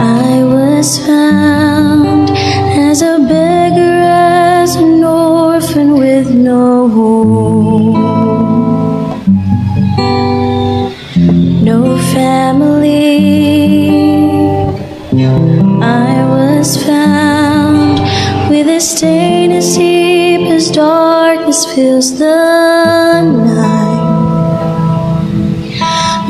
I was found as a beggar, as an orphan with no home, no family. I was found with a stain as deep as darkness fills the night.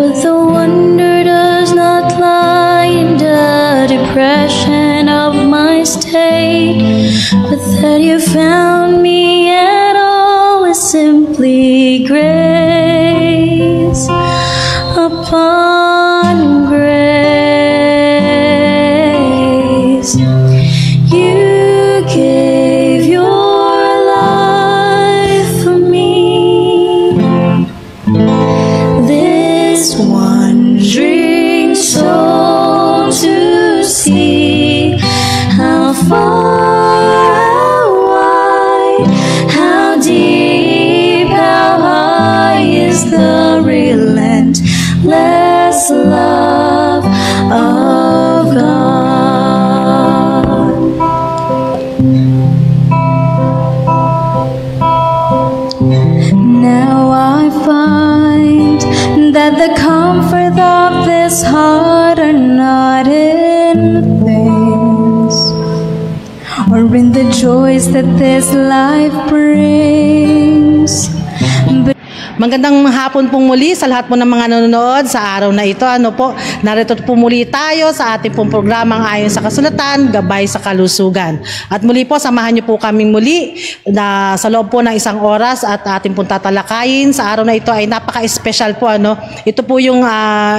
But the wonder does not lie in the depression of my state, but that you found me at all is simply grace upon grace. You gave your life for me, this wandering soul, to see how far, how wide, how deep, how high is the relentless love of God. Now I find that the comfort of this heart are not in things or in the joys that this life brings. Magandang hapon pong muli sa lahat po ng mga nanonood sa araw na ito. Narito po muli tayo sa ating pong programang Ayon sa Kasulatan, Gabay sa Kalusugan. At muli po, samahan niyo po kami muli na sa loob po ng isang oras at ating pong tatalakayin. Sa araw na ito ay napaka-special po. Ito po yung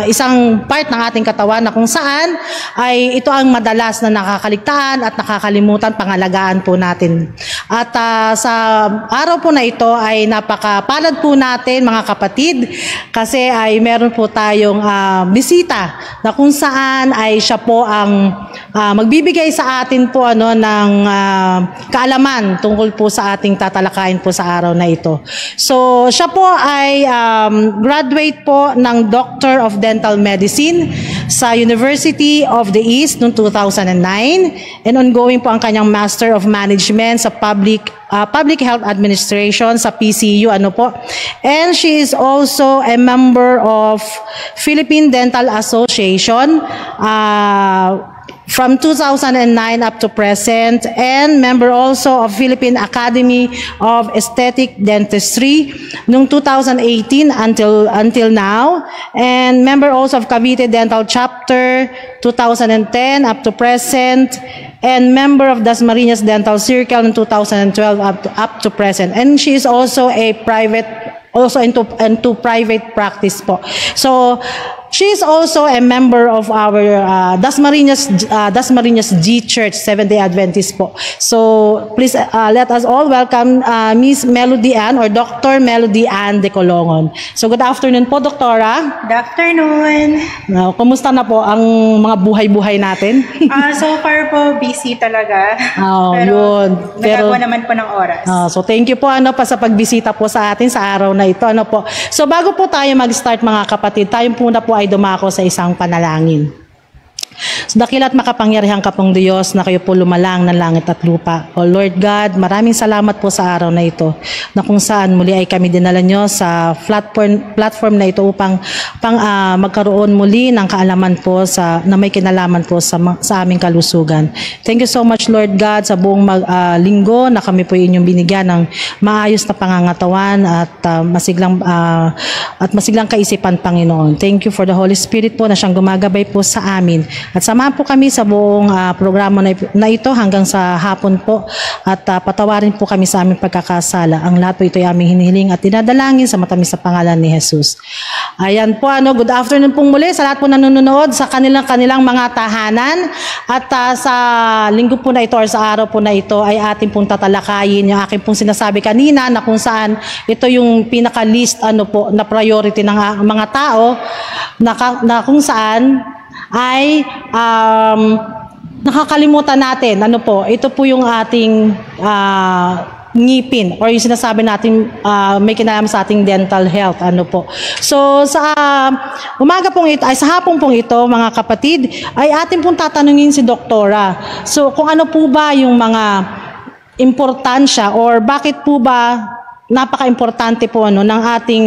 isang part ng ating katawan na kung saan ay ito ang madalas na nakakaligtaan at nakakalimutan, pangalagaan po natin. At sa araw po na ito ay napakapalad po natin mga kapatid, kasi ay meron po tayong bisita na kung saan ay siya po ang magbibigay sa atin po ng kaalaman tungkol po sa ating tatalakayin po sa araw na ito. So siya po ay graduate po ng Doctor of Dental Medicine sa University of the East noong 2009, and ongoing po ang kanyang Master of Management sa Public Health Administration sa PCU and she is also a member of Philippine Dental Association from 2009 up to present, and member also of Philippine Academy of Aesthetic Dentistry noong 2018 until now, and member also of Cavite Dental Chapter 2010 up to present, and member of Dasmariñas Dental Circle in 2012 up to present. And she is also a into private practice po. So she is also a member of our Dasmariñas G Church, Seventh-day Adventist po. So please let us all welcome Miss Melody Ann or Dr. Melody Ann De Colongon. So good afternoon po, Doktora. Good afternoon. Kumusta na po ang mga buhay-buhay natin? So far po, busy talaga. Pero nagagawa naman po ng oras. So thank you po sa pagbisita po sa atin sa araw na ito. So bago po tayo mag-start mga kapatid, tayo muna po ay dumako sa isang panalangin. So, dakilat makapangyarihan ka pong Diyos na kayo po lumalang ng langit at lupa. O Lord God, maraming salamat po sa araw na ito na kung saan muli ay kami dinala nyo sa platform na ito upang magkaroon muli ng kaalaman po na may kinalaman po sa aming kalusugan. Thank you so much Lord God sa buong linggo na kami po inyong binigyan ng maayos na pangangatawan at masiglang kaisipan, Panginoon. Thank you for the Holy Spirit po na siyang gumagabay po sa amin. At samahan po kami sa buong programa na ito hanggang sa hapon po. At patawarin po kami sa aming pagkakasala. Ang lahat po ito ay aming hinihiling at dinadalangin sa matamis na pangalan ni Jesus. Ayan po, good afternoon pong muli sa lahat po nanonood sa kanilang mga tahanan. At sa linggo po na ito or sa araw po na ito ay ating pong tatalakayin yung aking pong sinasabi kanina na kung saan ito yung pinaka-list na priority ng mga tao na kung saan ay nakakalimutan natin. Ito po yung ating ngipin or yung sinasabi natin may kinalaman sa ating dental health, ano po. So sa umaga pong ito, ay sa hapon pong ito mga kapatid, ay atin pong tatanungin si Doktora. So kung ano po ba yung mga importansya or bakit po ba napaka-importante po ng ating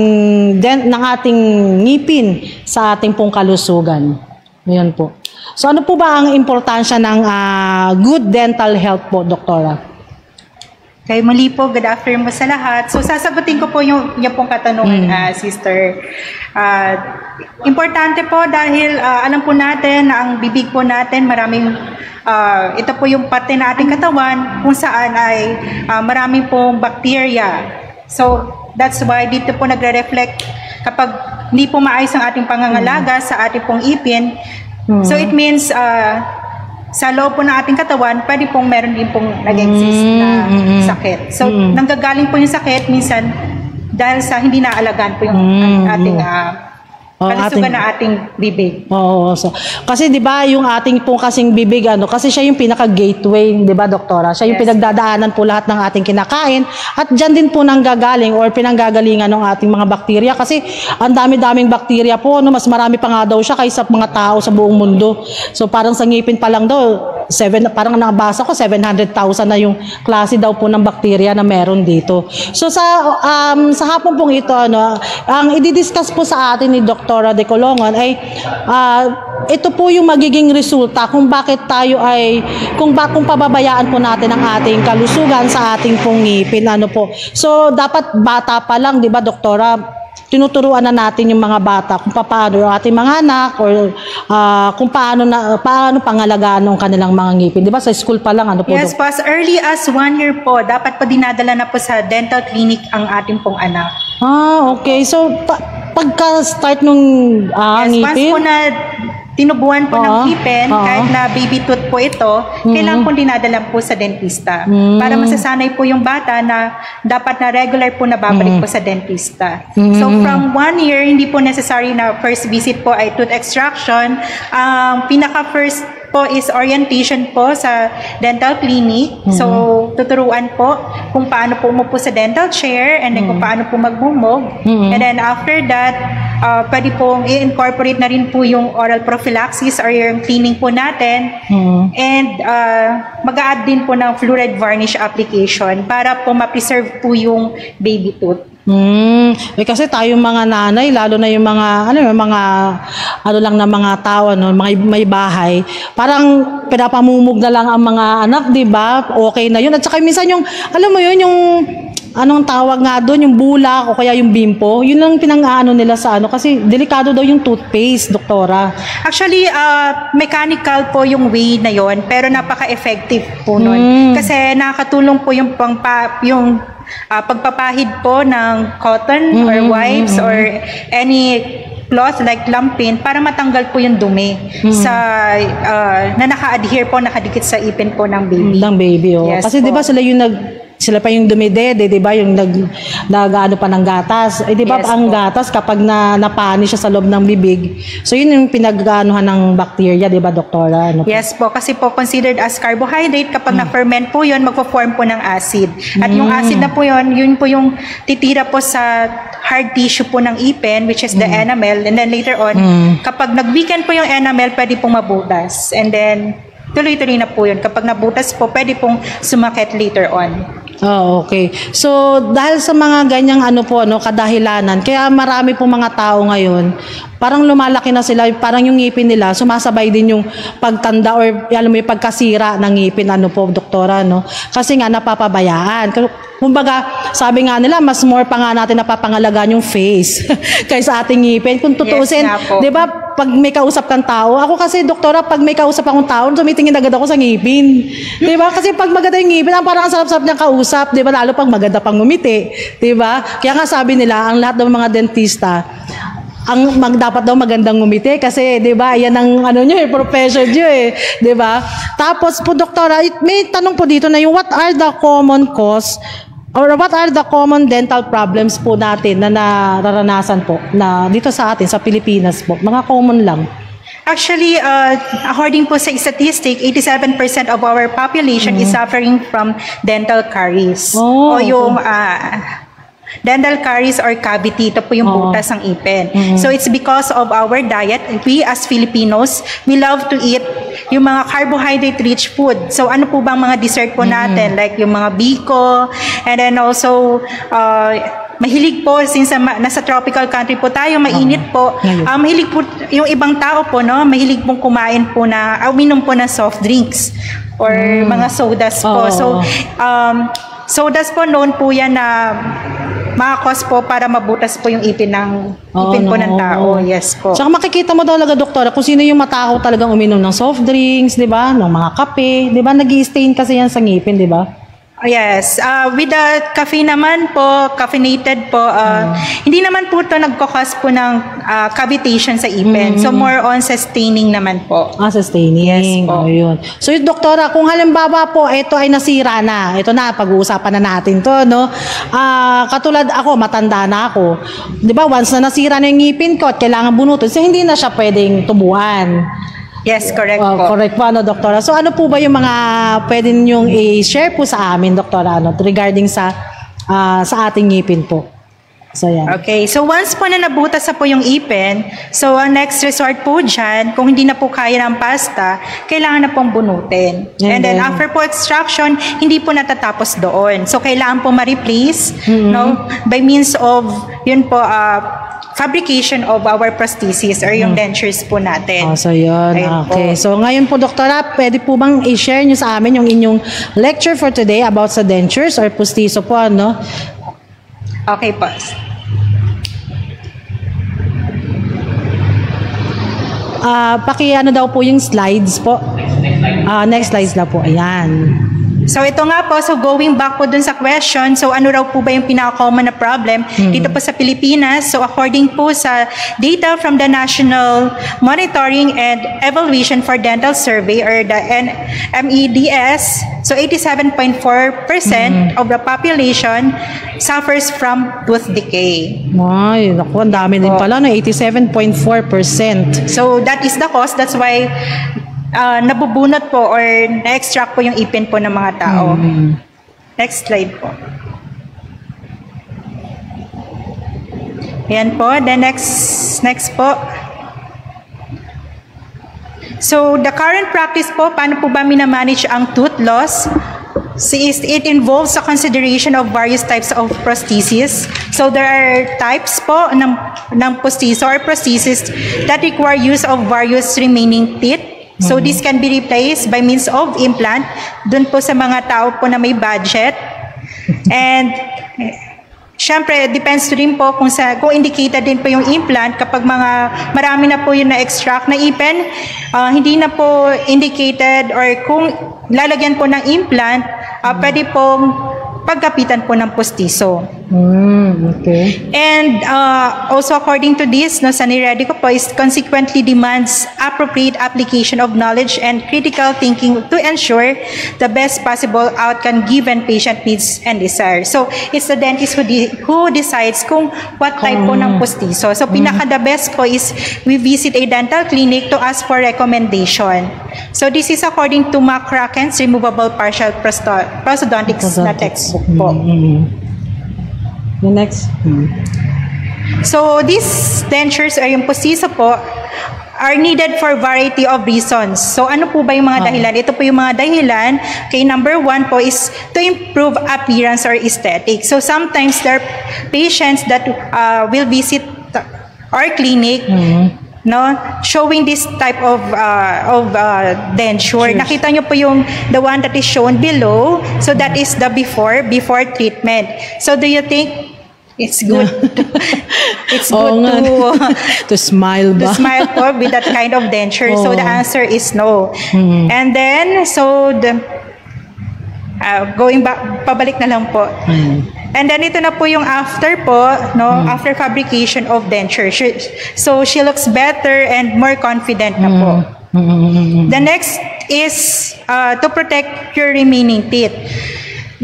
ngipin sa ating pong kalusugan. Ngayon po. So ano po ba ang importansya ng good dental health po, Doktora? Kaya muli po, good afternoon po sa lahat. So sasagutin ko po yung pong katanungan, sister. Importante po dahil alam po natin na ang bibig po natin maraming, ito po yung parte na ating katawan kung saan ay maraming pong bacteria. So that's why dito po nagre-reflect kapag hindi po maayos ang ating pangangalaga sa ating pong ipin. So it means sa loob po ng ating katawan, pwede pong meron din pong nag-exist na sakit. So, nanggagaling po yung sakit minsan dahil sa hindi naalagaan po yung ating kalusugan na ating bibig. Oo. So, kasi 'di ba yung ating pong kasing bibig kasi siya yung pinaka gateway, 'di ba, Doktora? Siya yung pinagdadaanan po lahat ng ating kinakain at diyan din po nanggagaling or pinanggagalingan ng ating mga bakterya kasi ang dami-daming bakterya po, mas marami pa nga daw siya kaysa mga tao sa buong mundo. So parang sa ngipin pa lang daw parang nabasa ko 700,000 na yung klase daw po ng bakterya na meron dito. So sa hapon pong ito ang i-discuss po sa atin ni Doktora De Colongan ay ito po yung magiging resulta kung bakit tayo ay kung pababayaan po natin ang ating kalusugan sa ating pong ngipin po. So dapat bata pa lang, 'di ba, Doktora? Tinuturuan na natin yung mga bata kung paano yung ating mga anak or kung paano pangalagaan ng kanilang mga ngipin. Di ba? Sa school pa lang, po? Yes po, as early as 1 year po, dapat po dinadala na po sa dental clinic ang ating pong anak. Okay. So, pagka-start nung ngipin? Once po na tinubuan po ng ngipin, kahit na baby tooth po ito, kailangan po dinadala po sa dentista. Para masasanay po yung bata na dapat na regular po na babalik po sa dentista. So from 1 year, hindi po necessary na first visit po ay tooth extraction. Pinaka first po is orientation po sa dental clinic. So tuturuan po kung paano po umupo sa dental chair and then kung paano po magmumog. And then after that, pwede pong i-incorporate na rin po yung oral prophylaxis or yung cleaning po natin. And mag-a-add din po ng fluoride varnish application para po ma-preserve po yung baby tooth. Kasi tayong mga nanay, lalo na yung mga lang na mga tao, mga may bahay, parang pinapamumog na lang ang mga anak, 'di ba? Okay na 'yun. At saka minsan yung yung anong tawag nga doon, yung bulak o kaya yung bimpo, yun lang pinang-ano nila sa kasi delikado daw yung toothpaste, Doktora. Actually, mechanical po yung way na yon, pero napaka-effective po nun. Kasi nakakatulong po yung pagpapahid po ng cotton or wipes or any cloth like lampin para matanggal po yung dumi na naka-adhere po, nakadikit sa ipin po ng baby. Ng baby, oh. Yes, kasi 'di ba sila pa yung dumidede, 'di ba? Yung nag-ano pa ng gatas. 'Di ba, ang gatas kapag napani siya sa loob ng bibig. So yun yung pinag-aanuhan ng bacteria, 'di ba, Doktora? Yes po, kasi po considered as carbohydrate kapag na-ferment po yun, magfo-form po ng acid. At yung acid na po yun po yung titira po sa hard tissue po ng ipin, which is the enamel. And then later on, kapag nag-weaken po yung enamel, pwede pong mabutas. And then tuloy-tuloy na po yun. Kapag nabutas po, pwede pong sumakit later on. Okay. So, dahil sa mga ganyang kadahilanan, kaya marami po mga tao ngayon, parang lumalaki na sila, parang yung ngipin nila, sumasabay din yung pagtanda or yung pagkasira ng ngipin, Doktora, Kasi nga, napapabayaan. Kumbaga, sabi nga nila, mas more pa nga natin napapangalagaan yung face kaysa ating ngipin. Kung tutuusin, di ba, pag may kausap kang tao, ako kasi, Doktora, pag may kausap akong tao, tumitingin agad ako sa ngipin. Di ba? Kasi pag maganda yung ngipin, parang ang sarap-sarap niyang kausap, di ba? Lalo pag maganda pang ngumiti, di ba? Kaya nga sabi nila, ang lahat ng mga dentista, dapat daw magandang ngumiti kasi 'di ba yan ang profession niyo 'di ba? Tapos po, Doktora, may tanong po dito na yung what are the common cause or what are the common dental problems po natin na nararanasan po na dito sa atin sa Pilipinas po, mga common lang. Actually, according po sa statistic, 87% of our population is suffering from dental caries. O yung dental caries or cavity, ito po yung butas ng ipin. So it's because of our diet. We as Filipinos, we love to eat yung mga carbohydrate-rich food. So ano po bang mga dessert po natin? Like yung mga biko, and then also mahilig po, since nasa tropical country po tayo, mainit po. Mahilig po yung ibang tao po, no? Mahilig pong kumain po uminom po ng soft drinks or mga sodas po. So sodas po noon po yan na makakos po para mabutas po yung ipin po ng tao. Yes po. Tsaka makikita mo talaga, doktora, kung sino yung matakaw talagang uminom ng soft drinks, di ba? Ng mga kape, di ba? Nag-i-stain kasi yan sa ngipin, di ba? Yes. With the caffeine naman po, caffeinated po, hindi naman po ito nagkakos po ng cavitation sa ipin. So, more on sa staining naman po. Sa staining. Yes po. Ayun. So, yung doktora, kung halimbawa po, ito ay nasira na. Ito na, pag-uusapan na natin to, no? Katulad ako, matanda na ako. Di ba, once na nasira na yung ngipin ko at kailangan bunutin, so hindi na siya pwedeng tubuan. Yes, correct po. Correct po, doktora. So, ano po ba yung mga pwede ninyong i-share po sa amin, doktora, regarding sa ating ngipin po? So, yan. Okay. So, once po na nabutas na po yung ipin, so, ang next resort po dyan, kung hindi na po kaya ng pasta, kailangan na pong bunutin. And then, after po extraction, hindi po natatapos doon. So, kailangan po ma-replace, no? By means of, yun po, fabrication of our prosthesis or yung dentures po natin. So, yun. Okay. So, ngayon po, doktora, pwede po bang i-share nyo sa amin yung inyong lecture for today about sa dentures or postizo po, no? Okay po. Paki-ano daw po yung slides po. Next slides na po. Ayan. So ito nga po, so going back po dun sa question, so ano raw po ba yung pinaka-common na problem dito po sa Pilipinas? So according po sa data from the National Monitoring and Evaluation for Dental Survey or the MEDS, so 87.4% of the population suffers from tooth decay. Ay, naku, ang dami din pala, no? 87.4%. So that is the cause, that's why nabubunot po or na-extract po yung ipin po ng mga tao. Next slide po. Ayan po. The next po. So, the current practice po, paano po ba minamanage ang tooth loss? It involves a consideration of various types of prosthesis. So, there are types po ng postizo or prosthesis that require use of various remaining teeth. So, this can be replaced by means of implant dun po sa mga tao po na may budget. And, syempre, depends rin po kung indicated din po yung implant kapag marami na po yung na-extract na ipin, hindi na po indicated or kung lalagyan po ng implant, pwede pong pagkapitan po ng postizo. Okay. And also according to this, sa niredy ko po, is consequently demands appropriate application of knowledge and critical thinking to ensure the best possible outcome given patient needs and desires. So, it's the dentist who decides kung what type po ng postizo. So, pinaka-the best po is we visit a dental clinic to ask for recommendation. So, this is according to McCracken's Removable Partial Prosthodontics na textbook po. The next. So, these dentures or yung postizo po are needed for variety of reasons. So, ano po ba yung mga dahilan? Ito po yung mga dahilan. Okay, number one po is to improve appearance or aesthetic. So, sometimes there are patients that will visit our clinic, showing this type of denture. Nakita nyo po yung the one that is shown below. So, that is the before treatment. So, do you think it's good? It's good to smile ba? To smile po with that kind of denture. So, the answer is no. And then, so, going back, pabalik na lang po. And then, ito na po yung after po, after fabrication of denture. So, she looks better and more confident na po. The next is to protect your remaining teeth.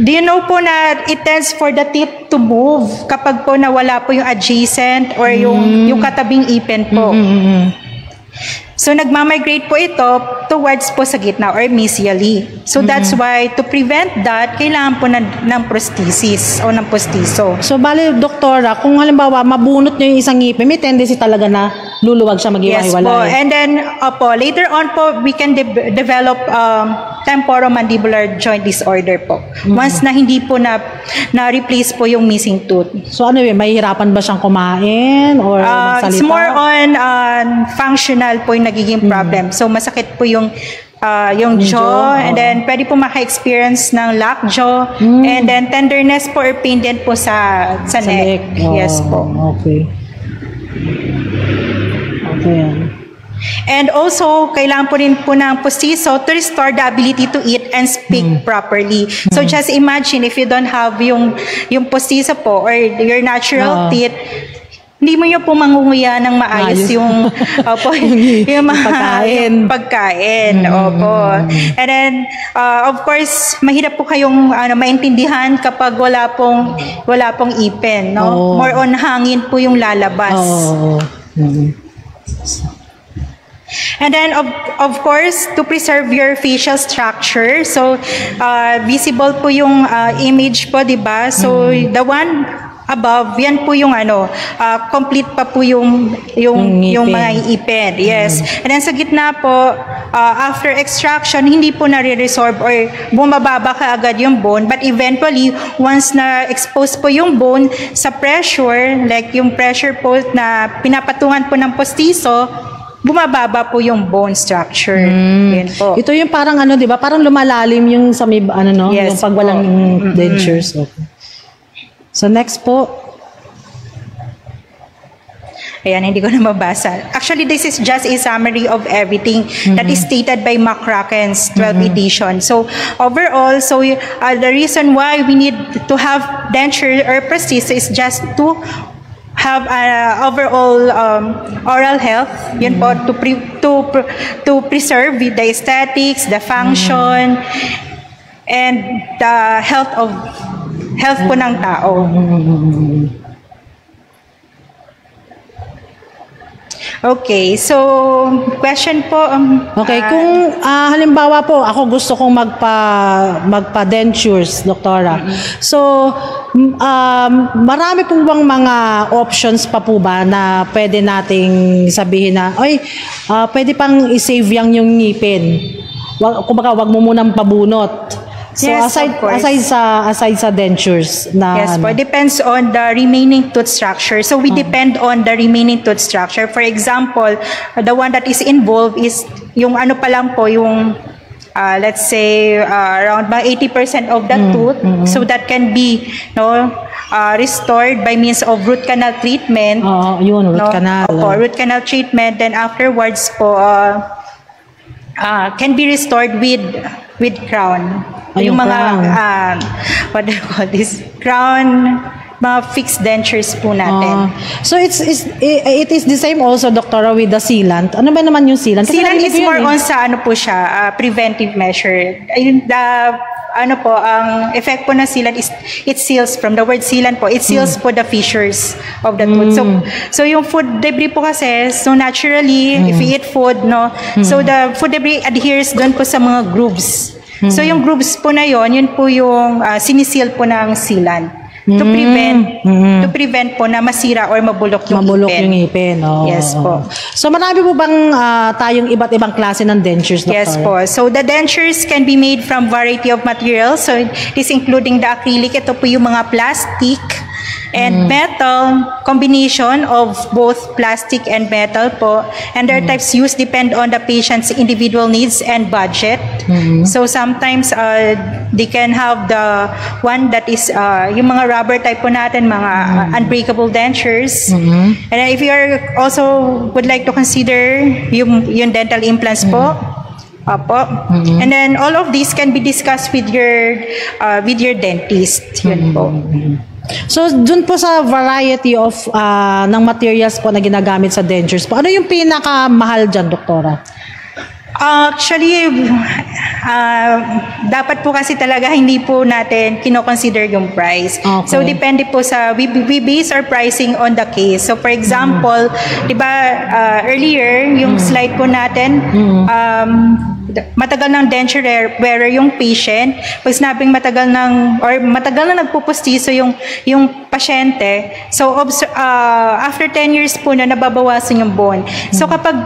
Do you know po na it tends for the teeth to move kapag po nawala po yung adjacent or yung katabing ipin po? So nagmamigrate po ito towards po sa gitna or mesially. So that's why to prevent that, kailangan po ng prosthesis o ng postiso. So, bali, doktora, kung halimbawa mabunot niyo yung isang ngipin, may tendency talaga na luluwag siya, Yes po. mag-iwa-hiwalay. And then, later on po, we can develop temporomandibular joint disorder po. Once na hindi po na-replace po yung missing tooth. So, ano yun, mahihirapan ba siyang kumain or magsalita? It's more on functional po yung nagiging problem. So, masakit po yung jaw, and then pwede po maka-experience ng lockjaw, and then tenderness po or pain din po sa neck. Yes po. Okay. Okay. And also, kailangan po rin po ng postiso to restore the ability to eat and speak properly. So just imagine if you don't have yung postiso po or your natural teeth, hindi mo nyo po mangunguya ng maayos yung pagkain. Opo. And then, of course, mahirap po kayong maintindihan kapag wala pong ipin. No? More on hangin po yung lalabas. And then, of course, to preserve your facial structure. So, visible po yung image po, di ba? So, the one above, yan po yung complete pa po yung mga ipin. Yes. And then sa gitna po, after extraction, hindi po nare-resorb or bumababa ka agad yung bone. But eventually, once na expose po yung bone sa pressure, like yung pressure po na pinapatungan po ng postiso, bumababa po yung bone structure. Yan po. Ito yung parang di ba? Parang lumalalim yung sa may Yes, yung pag walang dentures. Okay. So next po. Ayan, hindi ko na mabasa. Actually, this is just a summary of everything that is stated by McCracken's 12th edition. So, overall, the reason why we need to have denture or prosthesis is just to have overall oral health, yun po, to preserve the aesthetics, the function, and the health po ng tao. Okay, so question po. Okay, kung halimbawa po ako gusto kong magpa-dentures, doktora. So marami po bang mga options pa po ba na pwede nating sabihin na pwede pang i-save yung ngipin. Kumbaga, wag mo munang pabunot. So Yes, aside sa dentures na Yes po, depends on the remaining tooth structure. So we depend on the remaining tooth structure. For example, the one that is involved is yung pa lang po, yung let's say around 80% of the tooth. So that can be restored by means of root canal treatment. Yun, root canal. Root canal treatment. Then afterwards po, can be restored with crown. Yung mga what do you call this? Crown, mga fixed dentures po natin. So it is the same also, Doctora, with the sealant. Ano ba naman yung sealant? Kasi Sealant is more yun, on sa po siya, preventive measure. Ang effect po ng sealant is it seals, from the word sealant po, it seals po the fissures of the tooth. So yung food debris po kasi, so naturally, if you eat food, so the food debris adheres doon po sa mga grooves. So yung grooves po na yun po yung sinisil po ng sealant to prevent po na masira or mabulok yung ngipin. Yes po. So marami po bang tayong iba't ibang klase ng dentures, Doctor? Yes po. So the dentures can be made from variety of materials. So this including the acrylic, ito po yung mga plastic and metal, combination of both plastic and metal po. And their types used depend on the patient's individual needs and budget. So sometimes they can have the one that is yung mga rubber type po natin, mga unbreakable dentures. And if you are also would like to consider yung dental implants po. And then all of these can be discussed with your dentist. Yun po. So, dun po sa variety of ng materials po na ginagamit sa dentures po, ano yung pinakamahal dyan, Doktora? Actually, dapat po kasi talaga hindi po natin kino-consider yung price. Okay. So, depende po sa, we base our pricing on the case. So, for example, di ba, earlier, yung slide po natin, matagal ng denture wearer yung patient. Pag sinabing matagal na nagpupustiso yung pasyente, so after 10 years po na nababawasan yung bone. So kapag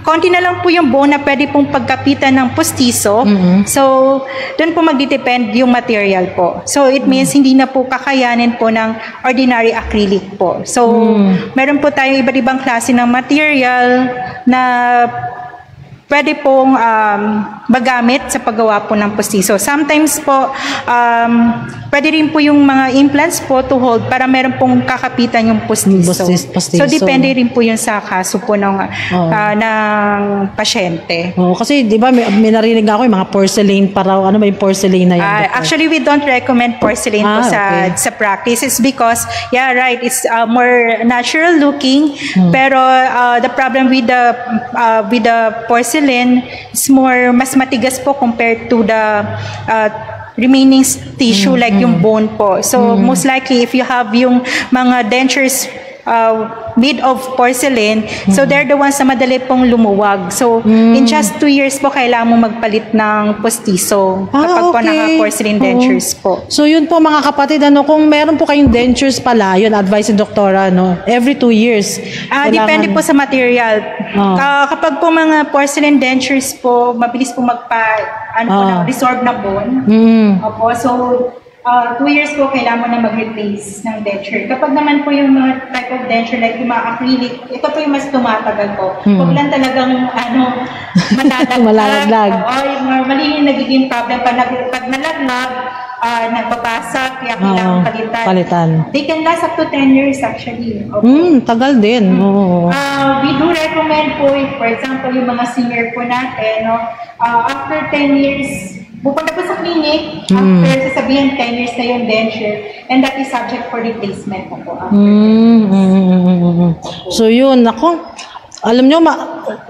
konti na lang po yung bone na pwede pong pagkapitan ng pustiso, so doon po magdidepend yung material po. So it means hindi na po kakayanin po ng ordinary acrylic po. So meron po tayong iba't ibang klase ng material na pwede pong magamit sa paggawa po ng pustiso. Sometimes po, pwede rin po yung mga implants po to hold para meron pong kakapitan yung pustiso. Pustiso. So, depende rin po yun sa kaso po ng pasyente. Kasi di ba may narinig ako yung mga porcelain para ano ba yung porcelain na yun? Actually, we don't recommend porcelain po sa practice. It's because, it's more natural looking, pero the problem with the porcelain is mas matigas po compared to the remaining tissue like yung bone po. So most likely if you have yung mga dentures made of porcelain, so they're the ones na madali pong lumuwag. So in just 2 years po kailangan mo magpalit ng postiso kapag po naka-porcelain dentures po. So yun po mga kapatid, kung meron po kayong dentures pala, yun advice ni Doktora, every 2 years. Depende po sa material. Kapag po mga porcelain dentures po, mabilis po resorb na bone. Opo, so 2 years po, kailangan mo na mag-replace ng denture. Kapag naman po yung mga type of denture like yung mga acrylic, ito po yung mas tumatagal po. Huwag lang talagang malalaglag. Yung normally yung nagiging problem pag nalaglag, nagbabasag, kaya kailangan palitan. They can last up to 10 years actually. Tagal din. We do recommend po, for example, yung mga senior po natin, after 10 years, pupunta po sa clinic, after sasabihin 10 years na yung denture, and that is subject for replacement po after. So yun, alam nyo,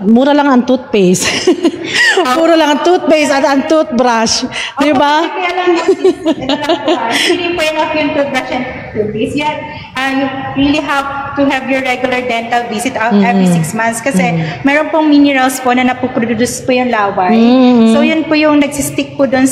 mura lang ang toothpaste. Mura lang ang toothpaste at ang toothbrush. Di ba? Kaya lang, ito lang po, hindi po enough yung toothbrush and toothpaste. You really have to have your regular dental visit every 6 months kasi meron pong minerals po na napuproduce po yung laway. So yun po yung nagsistick po dun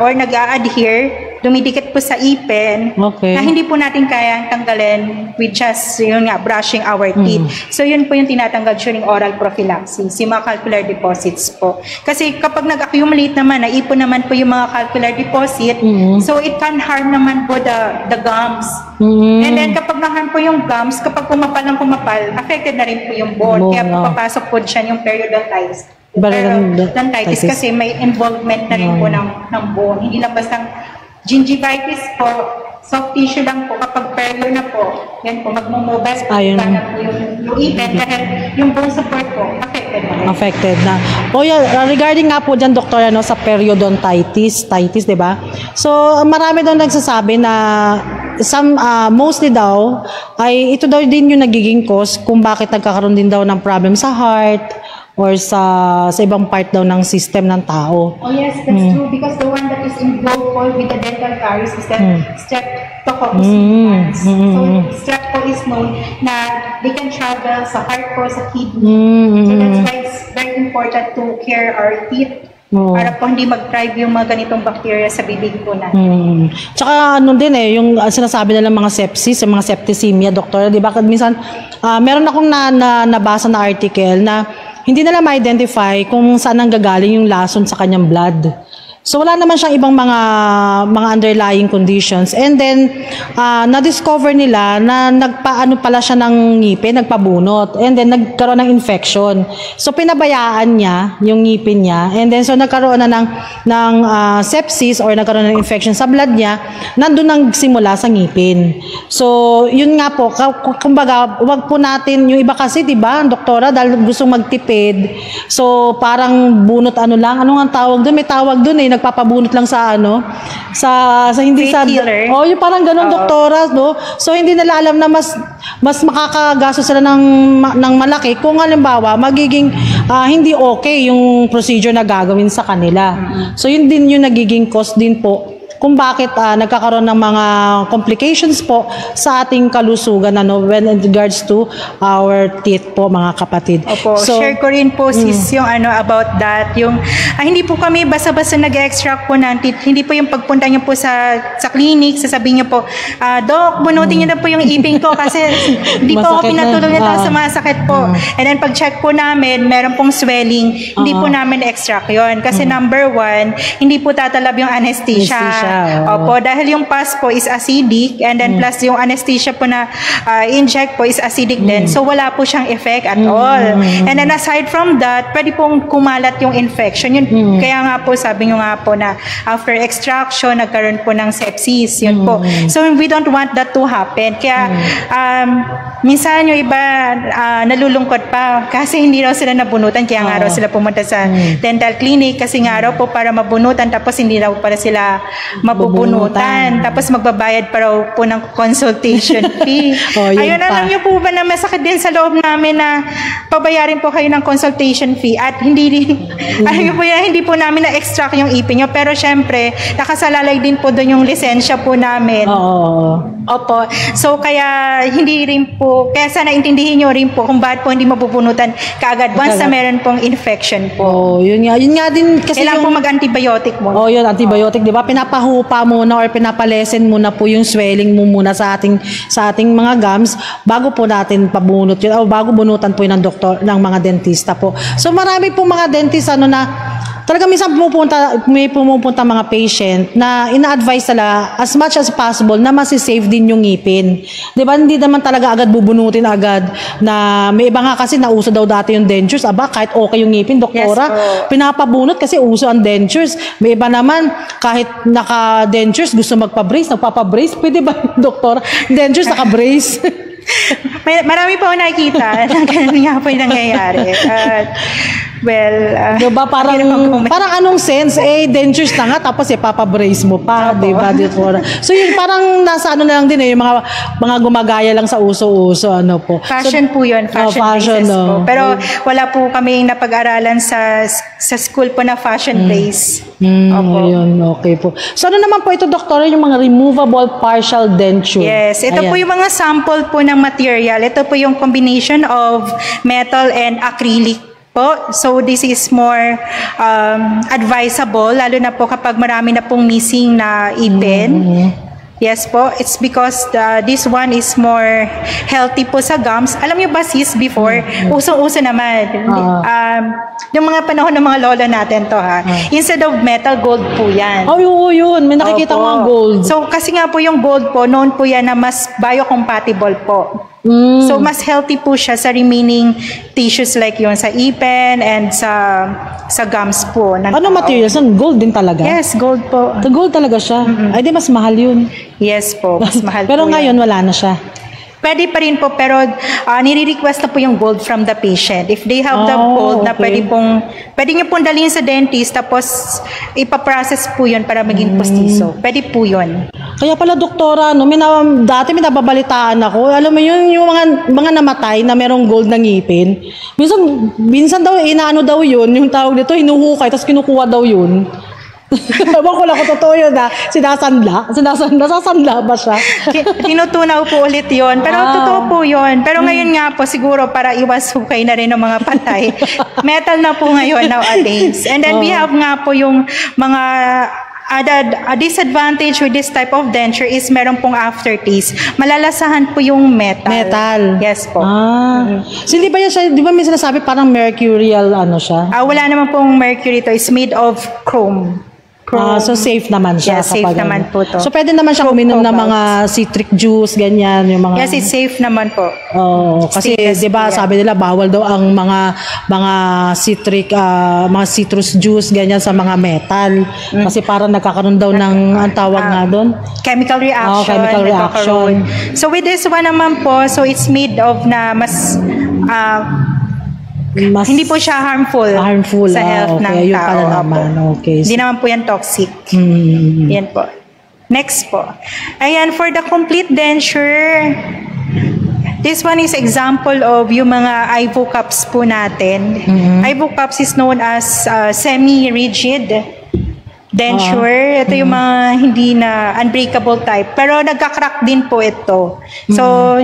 or nag-a-adhere, dumidikit po sa ipin na hindi po natin kayang tanggalin with just brushing our teeth. So yun po yung tinatanggal during oral prophylaxis, yung mga calcular deposits po. Kasi kapag nag-accumulate naman, naipon naman po yung mga calcular deposit, so it can harm naman po the gums. And then kapag na-harm po yung gums, kapag kumapal, affected na rin po yung bone. Kaya papasok po dyan yung periodontitis. Periodontitis kasi may involvement na rin po ng bone. Hindi lang basta gingivitis po, soft tissue lang po. Kapag perio na po, yan po, magmumobile po na po yung ipin dahil yung bone support po, affected na. Regarding nga po dyan, Doktor, sa periodontitis, di ba? So, marami daw nagsasabi na mostly daw, ay ito daw din yung nagiging cause kung bakit nagkakaroon din daw ng problem sa heart, or sa ibang part daw ng system ng tao. Oh yes, that's true because the one that is involved with the dental caries is the Streptococcus infans. So strep po is known na they can travel sa heart po, sa kidney. So that's why it's very important to care our teeth para po hindi mag-thrive yung mga ganitong bacteria sa bibig po natin. Tsaka din yung sinasabi nila mga sepsis, yung mga septicemia, Doktor, di ba? Minsan, meron akong nabasa na article na hindi nila ma-identify kung saan ang gagaling yung lason sa kanyang blood. So wala naman siyang ibang mga underlying conditions. And then na-discover nila na nagpaano pala siya ng ngipin, nagpabunot. And then nagkaroon ng infection. So pinabayaan niya yung ngipin niya. And then so nagkaroon na ng sepsis or nagkaroon ng infection sa blood niya. Nandun nang simula sa ngipin. So yun nga po, kumbaga wag po natin yung iba kasi, 'di ba, doktora, dahil gusto magtipid. So parang bunot ano lang, ano nga tawag doon? May tawag doon yung nagpapabunot lang sa sa hindi sa Painkiller. yung parang ganun, doktora, no? So hindi nila alam na mas makakagastos sila ng malaki kung halimbawa magiging hindi okay yung procedure na gagawin sa kanila. So yun din yung nagiging cost din po kung bakit nagkakaroon ng mga complications po sa ating kalusugan when in regards to our teeth po, mga kapatid. Opo, share ko rin po sis yung about that. Yung hindi po kami basta-basta nag-extract po ng teeth. Hindi po yung pagpunta niyo po sa clinic, sasabihin niyo po, Doc, bunutin niyo na po yung ipin ko kasi hindi po ako pinatulong nito sa masakit po. And then pag-check po namin, meron pong swelling, hindi po namin extract yon. Kasi number 1, hindi po tatalab yung anesthesia. Opo, dahil yung pus po is acidic and then plus yung anesthesia po na inject po is acidic din. So wala po siyang effect at all. And then aside from that, pwede pong kumalat yung infection. Yun, kaya nga po sabi nyo nga po na after extraction, nagkaroon po ng sepsis. Yun po. So we don't want that to happen. Kaya minsan yung iba nalulungkot pa kasi hindi raw sila nabunutan. Kaya nga raw sila pumunta sa dental clinic kasi nga raw po para mabunutan tapos hindi raw para sila mabubunutan. Tapos magbabayad pa raw po ng consultation fee. Ayun, alam niyo po ba na masakit din sa loob namin na pabayarin po kayo ng consultation fee at hindi rin, alam niyo po yan, hindi po namin na-extract yung ipin nyo. Pero syempre, nakasalalay din po doon yung lisensya po namin. Opo. So kaya hindi rin po, kaya sana intindihin nyo rin po kung bakit po hindi mabubunutan kaagad once na meron pong infection po. Yun nga din kasi kailangan po mag-antibiotic mo. Yun, antibiotic, di ba? Pinapahupa muna or pinapalesen muna po yung swelling mo muna sa ating mga gums bago po natin pabunot yun o bago bunutan po yun ng doktor, ng mga dentista po. So marami po mga dentist na talaga minsan may pumupunta mga patient na ina-advise sila as much as possible na masisave din yung ngipin. Di ba? Hindi naman talaga agad bubunutin agad na may iba nga kasi nauso daw dati yung dentures. Aba, kahit okay yung ngipin, doktora, pinapabunot kasi uso ang dentures. May iba naman, kahit naka-dentures, gusto magpa-brace, nagpapa-brace. Pwede ba, doktora? Dentures, naka-brace. Marami po nakikita na ganun nga po yung nangyayari. Diba, parang anong sense? Dentures na nga, tapos papa-brace mo pa, diba? So yun, parang nasa na lang din yung mga gumagaya lang sa uso-uso, po. Fashion po yun, fashion braces po. Pero wala po kaming napag-aralan sa school po na fashion brace. Yun, okay po. So ano naman po ito, doktor, yung mga removable partial denture? Yes, ito po yung mga sample po ng material. Ito po yung combination of metal and acrylic po. So this is more advisable, lalo na po kapag marami na pong missing na ipin. Yes po, it's because this one is more healthy po sa gums. Alam niyo ba sis, before, usong-uso naman. Yung mga panahon ng mga lola natin to instead of metal, gold po yan. Yun. May nakikita mga gold. So kasi nga po yung gold po, known po yan na mas biocompatible po. So mas healthy po siya sa remaining tissues like yung sa ipin and sa gums po. Ano materials? Gold din talaga? Yes, gold po. Gold talaga siya? Ay, di mas mahal yun. Yes po, mas mahal Pero po ngayon, wala na siya. Pwede pa rin po, pero nire-request na po yung gold from the patient. If they have the gold na pwede nyo pong dalhin sa dentist, tapos ipaprocess po yun para maging postizo. Pwede po yun. Kaya pala, doktora, dati may nababalitaan ako. Alam mo yun, yung mga namatay na merong gold na ngipin. Minsan daw, inaano daw yun, yung tawag dito, hinuhukay, tapos kinukuha daw yun. Ewan ko lang kung totoo yun nasasanla ba siya? Tinutunaw po ulit yun. Pero totoo po yun. Pero ngayon nga po, siguro para iwas hukay na rin ng mga patay, metal na po ngayon nowadays. And then we have nga po yung mga a disadvantage with this type of denture is meron pong aftertaste. Malalasahan po yung metal. Yes po. So, di ba may sinasabi parang mercurial siya? Wala naman pong mercury to. It's made of chrome. So safe naman siya. Yes, safe naman po to. So pwede naman siya uminom ng mga citric juice, ganyan. Yung mga... Yes, it's safe naman po. Kasi di ba sabi nila bawal daw ang mga citrus juice, ganyan sa mga metal. Kasi parang nagkakaroon daw ng, ang tawag nga doon? Chemical reaction. Chemical reaction. So with this one naman po, so it's made of na mas Hindi po siya harmful, sa health ng yun tao. pala naman. Okay. Hindi naman po yan toxic. Yan po. Next po. Ayan, for the complete denture, this one is example of yung mga Ivo cups po natin. Ivo cups is known as semi-rigid denture. Ito yung mga hindi na unbreakable type. Pero nagka-crack din po ito. So,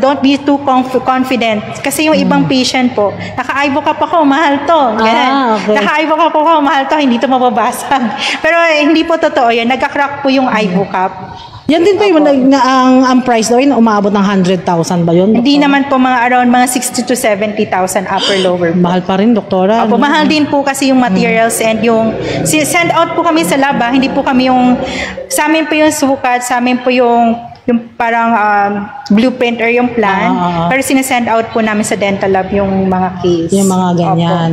don't be too confident. Kasi yung ibang patient po, naka-Ivo cup ako, mahal to. Okay. Naka-Ivo cup ako, mahal to, hindi to mababasag. Pero hindi po totoo yun. Nagka-crack po yung Ivo cup. Yan din po yung ang price daw yun, umabot ng 100,000 ba yun? Hindi naman po around mga 60 to 70,000 upper lower po. Mahal pa rin, doktora. Opo, mahal din po kasi yung materials and yung send out po kami sa lab, hindi po kami yung sa amin po yung sukat, sa amin po yung parang blueprint or yung plan, pero sinesend out po namin sa dental lab yung mga case. Yung mga ganyan.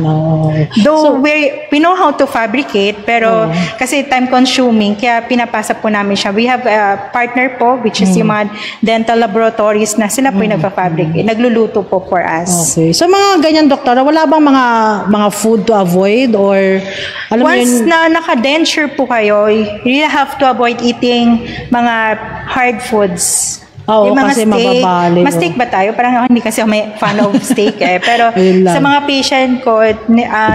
Though we know how to fabricate, pero kasi time consuming, kaya pinapasa po namin siya. We have a partner po, which is yung mga dental laboratories na sila po yung nagpa-fabricate. Nagluluto po for us. Okay. So mga ganyan, doktora, wala bang mga food to avoid or alam mo once yun? na naka-denture po kayo, you really have to avoid eating mga hard foods. Oo, yung mga kasi steak. mababali. Mas-steak ba tayo? Parang ako hindi kasi ako may fan of steak eh. Pero sa mga patient ko,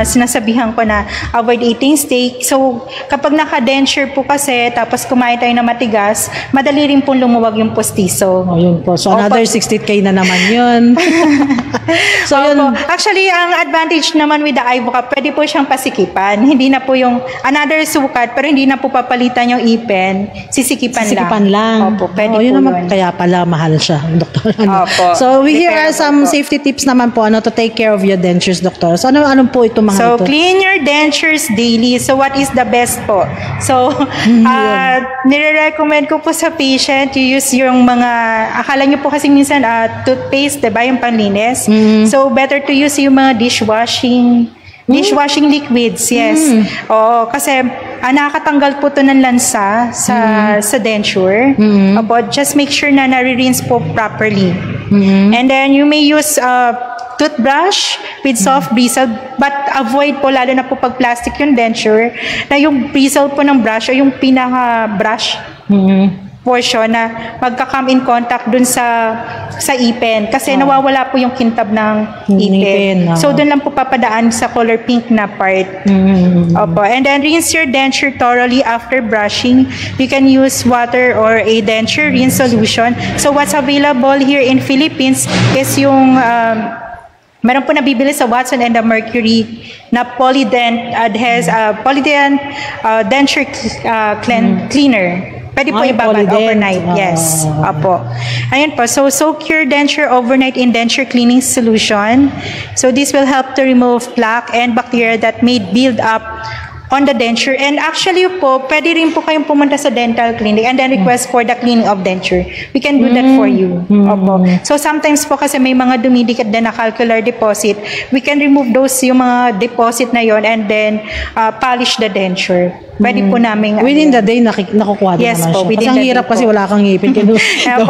sinasabihan ko na avoid eating steak. So, kapag naka-denture po kasi, tapos kumain tayo na matigas, madali rin pong lumuwag yung postiso. Yun po. So, another 60K na naman yun. So, yun. Actually, ang advantage naman with the Ivo cup, pwede po siyang pasikipan. Hindi na po yung another sukat, pero hindi na po papalitan yung ipin. Sisikipan lang. Opo, pwede yun po naman, yun. Kaya pala mahal siya, doktor. Opo. So, here are some safety tips naman po to take care of your dentures, doktor. So, ano po ito mga ito? So, clean your dentures daily. So, what is the best po? So, nire-recommend ko po sa patient, you use yung mga, akala nyo po kasi minsan toothpaste, diba, yung panlinis. So, better to use yung mga dishwashing liquids, yes. Oo, kasi nakakatanggal po to ng lansa sa denture. Opo, just make sure na nare-rinse po properly. And then, you may use toothbrush with soft bristle, but avoid po, lalo na po pag plastic yung denture, na yung bristle po ng brush o yung pinaka-brush portion na magka-come in contact dun sa ipin kasi nawawala po yung kintab ng ipin. So dun lang po papadaan sa color pink na part. Opo. And then rinse your denture thoroughly after brushing. You can use water or a denture rinse solution. So what's available here in Philippines is yung meron po nabibili sa Watson and the Mercury na Polydent has Polydent denture cleaner. Pwede po ibabad overnight. Yes. Opo. Ayan po. So, soak your denture overnight in denture cleaning solution. So, this will help to remove plaque and bacteria that may build up on the denture. And actually po, pwede rin po kayong pumunta sa dental clinic and then request for the cleaning of denture. We can do that for you. Opo. So, sometimes po kasi may mga dumidikit din na calcular deposit. We can remove those yung mga deposit na yon and then polish the denture. Pwede po namin within the day nakukuha din naman po, siya. Kasi ang hirap kasi wala kang ngipin.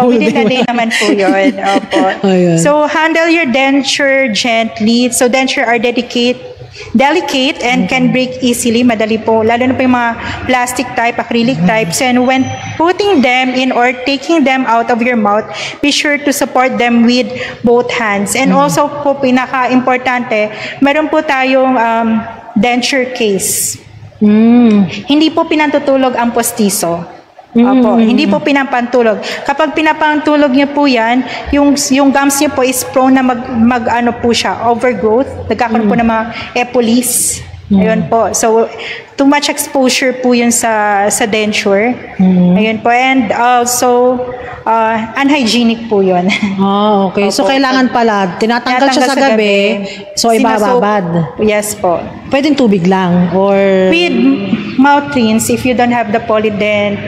Within the day naman po yun. Opo. So, handle your denture gently. So, denture are delicate and can break easily. Madali po. Lalo na po yung mga plastic type, acrylic types. And when putting them in or taking them out of your mouth, be sure to support them with both hands. And also po, pinaka-importante, meron po tayong denture case. Hindi po pinantutulog ang postiso. Opo, hindi po pinapantulog. Kapag pinapantulog niyo po yan, yung gums niyo po is prone na mag po siya, overgrowth. Nagkakaroon po ng mga epolis. Ayun po. So, too much exposure po yun sa denture. Ayun po. And also, unhygienic po yun. Okay. So, kailangan pala, tinatanggal siya sa gabi, so ibababad. Yes po. Pwedeng tubig lang or with mouth rinse if you don't have the Polydent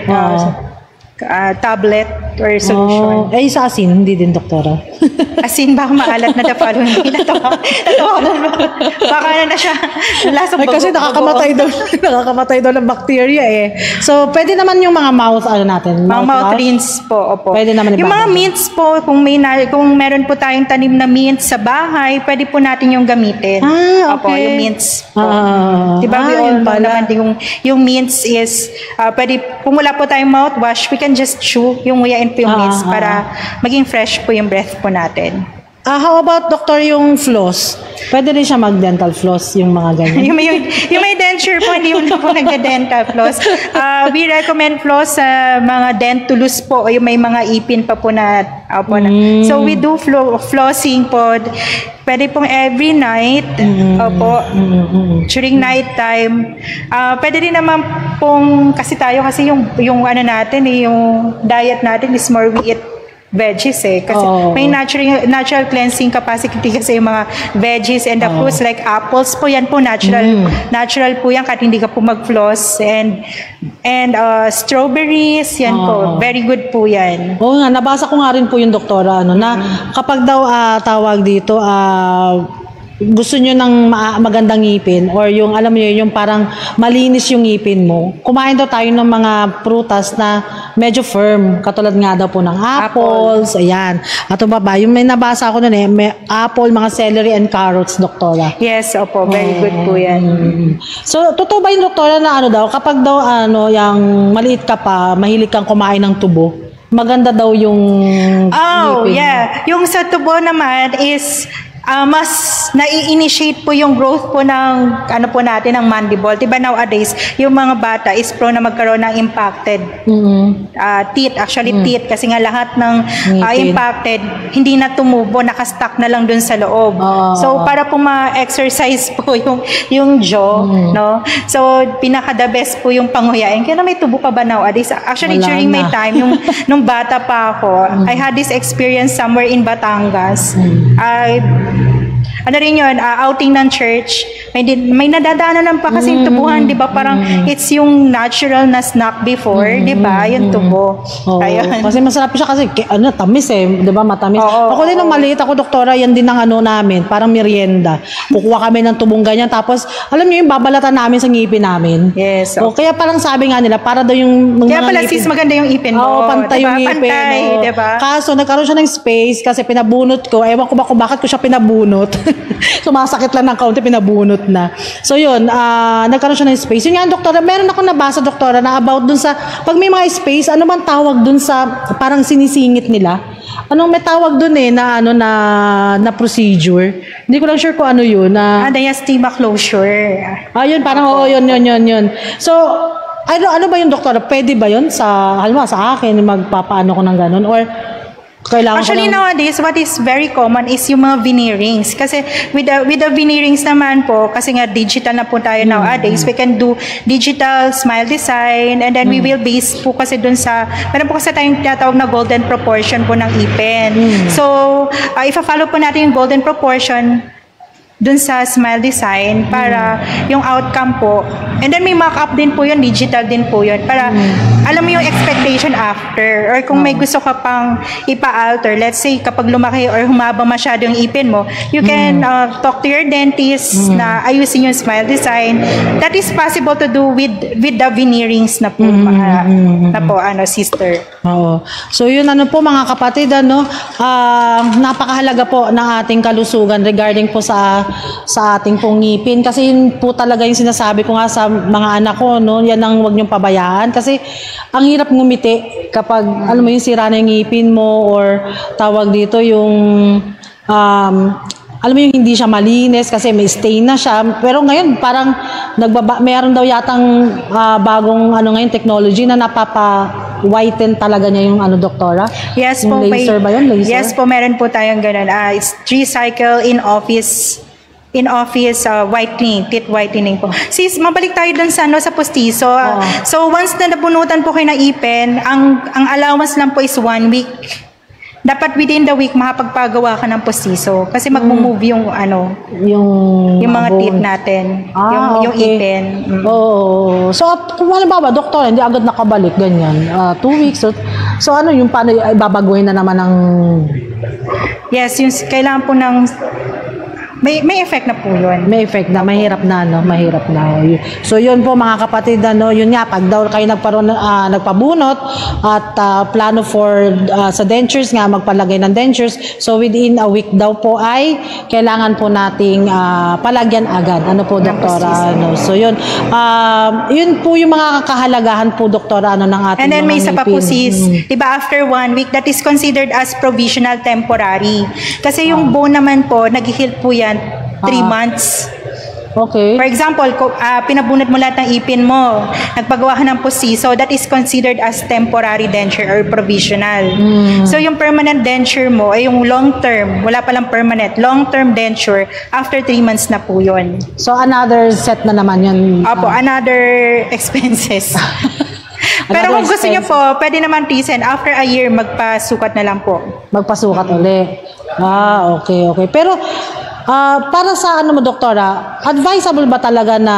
tablet or solution. Sa asin, hindi din, doktora. As in, baka maalat na the following day. Natawa na. Baka na siya. Lasang Ay, kasi nakakamatay daw ng bacteria eh. So, pwede naman yung mga mouth, natin? Mga mouth rinse po, opo. Pwede naman yung mga mints po, kung meron po tayong tanim na mints sa bahay, pwede po natin yung gamitin. Okay. Opo, yung mints po. Diba, we yun all know pala. naman yung mints is, pwede, kung wala po tayong mouthwash, we can just chew yung nguyain po yung mints para maging fresh po yung breath po natin. How about, Doktor, yung floss? Pwede rin siya mag-dental floss, yung mga ganyan. yung may denture po, hindi yung po nagda-dental floss. We recommend floss sa mga dentulous po, o yung may mga ipin pa po na. So, we do flossing po. Pwede pong every night, opo, during night time. Pwede rin naman pong, kasi yung ano natin, yung diet natin is more we eat veggies kasi may natural cleansing capacity kasi yung mga veggies and the fruits like apples po yan po natural po yan kahit hindi ka po mag-floss and strawberries yan po very good po yan. Oo nga, nabasa ko nga rin po yung doktora na kapag daw tawag dito gusto nyo ng magandang ngipin or yung alam nyo yung parang malinis yung ngipin mo, kumain daw tayo ng mga prutas na medyo firm, katulad nga daw po ng apples, ayan. At baba, yung may nabasa ako nun may apple, mga celery and carrots, doktora. Yes, opo, very good po yan. So, totoo ba yung doktora na daw, kapag daw yung maliit ka pa, mahilig kang kumain ng tubo, maganda daw yung ngipin? Yeah. Yung sa tubo naman is mas nai-initiate po yung growth po ng po natin ng mandible. Diba nowadays, yung mga bata is prone na magkaroon ng impacted teeth. Actually, teeth. Kasi nga lahat ng impacted, hindi na tumubo, nakastuck na lang dun sa loob. So, para po ma-exercise po yung jaw, no? So, pinaka-the best po yung panguyain. Kaya na may tubo pa ba nowadays? Actually, during my time, nung bata pa ako, I had this experience somewhere in Batangas. Rin yun, outing ng church, may nadadaanan lang pa kasi yung tubuhan, di ba? Parang it's yung natural na snack before, di ba? Yung tubo. Ayun. Kasi masarap siya kasi, tamis di ba? Matamis. Ako din nung maliit ako, doktora, yan din ang namin, parang merienda. Kukuha kami ng tubong ganyan, tapos, alam niyo yung babalatan namin sa ngipin namin. Yes. Kaya parang sabi nga nila, para daw yung kaya pala sis, maganda yung ipin mo. Pantay diba? yung ngipin. Pantay, diba? Kaso, nagkaroon siya ng space kasi pinabunot ko. Ewan ko ba kung bakit ko siya pinabunot. Sumasakit lang ng kaunti, pinabunot na. So yun, nagkaroon siya ng space. Yun nga, doktora, meron ako nabasa, doktora, na about dun sa, pag may mga space, ano man tawag dun sa, parang sinisingit nila? Anong may tawag dun na procedure? Hindi ko lang sure kung ano yun. Diastema closure. Yun, parang yun. So, ano ba yung doktora? Pwede ba yun halimbawa sa akin, magpapaano ko ng ganun? Or, actually, nowadays, what is very common is yung mga veneerings. Kasi with the veneerings naman po, kasi nga digital na po tayo nowadays, we can do digital smile design and then we will base po kasi dun meron po kasi tayong tinatawag na golden proportion po ng ipin. So, ifa-follow po natin yung golden proportion dun sa smile design para yung outcome po. And then may mock-up din po yun, digital din po yun. Para alam mo yung expectation after. Or kung may gusto ka pang ipa-alter, let's say kapag lumaki or humaba masyado yung ipin mo, you can talk to your dentist na ayusin yung smile design. That is possible to do with the veneerings na po, sister. Oo. So yun po mga kapatid, napakahalaga po ng ating kalusugan regarding po sa ating pong ngipin. Kasi yun po talaga yung sinasabi ko nga sa mga anak ko, yan ang huwag niyong pabayaan. Kasi ang hirap ngumiti kapag, alam mo yung sira na yung ngipin mo or tawag dito yung, alam mo yung hindi siya malinis kasi may stain na siya. Pero ngayon parang mayroon daw yatang bagong ngayon technology na napapa-whiten talaga niya yung doktora. Yes yung po. Laser ba yun? Laser? Yes po, meron po tayong ganun. It's 3-cycle in-office whitening, teeth whitening po. Sis, mabalik tayo dun sa postiso. So once na nabunutan po kayo ng ipin, ang allowance lang po is 1 week. Dapat within the week makapagpagawa ka ng postiso kasi mag-move yung mga teeth natin, yung ipin. So kung ba doktor, hindi agad nakabalik ganyan. 2 weeks So ano yung paano ibabaguhin na naman ng... Yes, yung kailangan po ng may effect na po yun. May effect na, mahirap na, no? Mahirap na. So, yun po mga kapatid, ano, yun nga, pag daw kayo nagpabunot at plano for sa dentures nga, magpalagay ng dentures, so within a week daw po ay kailangan po nating palagyan agad. Ano po, doktora? Ano? So, yun. Yun po yung mga kahalagahan po, doktora, ano, ng ating And then mga may isa pa po ngipin. sis, diba after 1 week, that is considered as provisional temporary. Kasi yung bone naman po, nag-heal po yan 3 months. Okay. For example, pinabunot mo lahat ng ipin mo, nagpagawa ka ng pustiso, that is considered as temporary denture or provisional. So yung permanent denture mo, ay yung long term, wala palang permanent, long term denture, after 3 months na po yun. So, another set na naman yun. Opo, another expenses. Pero kung gusto niyo po, pwede naman reason, after a year, magpasukat na lang po. Magpasukat uli. Okay. Pero, para sa ano mo, doktora, advisable ba talaga na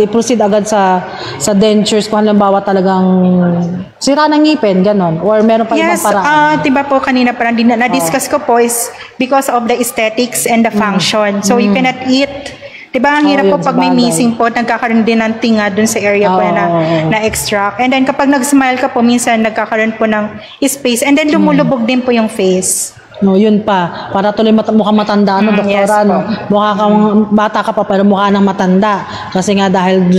i-proceed agad sa dentures kung halimbawa talagang sira ng ngipin, ganon? Or meron pa ibang paraan? Yes, diba po kanina parang na-discuss ko po is because of the aesthetics and the function. So, you cannot eat. Diba, ang hirap po pag may missing po, nagkakaroon din ng tinga dun sa area po na extract. And then kapag nag-smile ka po, minsan nagkakaroon po ng space. And then lumulubog din po yung face. No, yun pa. Para tuloy mukhang matanda, no, doktora, yes, no? Mukha kang bata ka pa, pero mukha nang matanda. Kasi nga dahil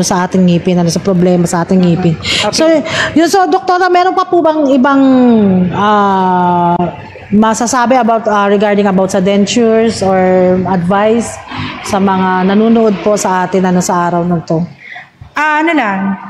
sa ating ngipin, sa problema sa ating ngipin. Okay. So, doktora, meron pa po bang ibang masasabi about regarding about sa dentures or advice sa mga nanonood po sa atin sa araw na to?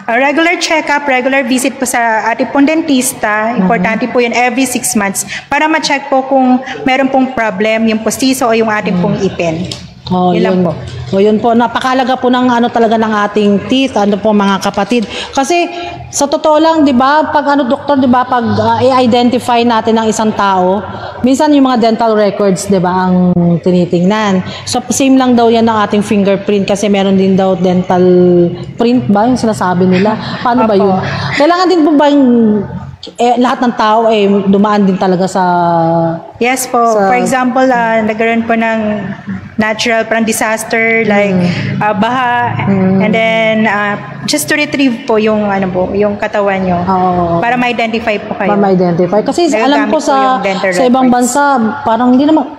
Regular check-up, regular visit po sa ating pong dentista. Importante po yun every 6 months para ma-check po kung meron pong problem, yung postiso o yung ating pong ipin. Yun po. Yun po, napakalaga po ng talaga ng ating teeth, mga kapatid. Kasi sa totoo lang, 'di ba, pag doktor, 'di ba, pag i-identify natin ang isang tao, minsan yung mga dental records, 'di ba, ang tinitingnan. So same lang daw 'yan ng ating fingerprint kasi meron din daw dental print ba yung sinasabi nila. Paano ba 'yun? Kailangan din po ba lahat ng tao dumaan din talaga sa... Yes po. For example, nagkaroon po ng natural parang disaster like baha and then just to retrieve po yung yung katawan nyo para ma-identify po kayo. Para ma-identify. Kasi alam ko sa ibang bansa, parang hindi naman...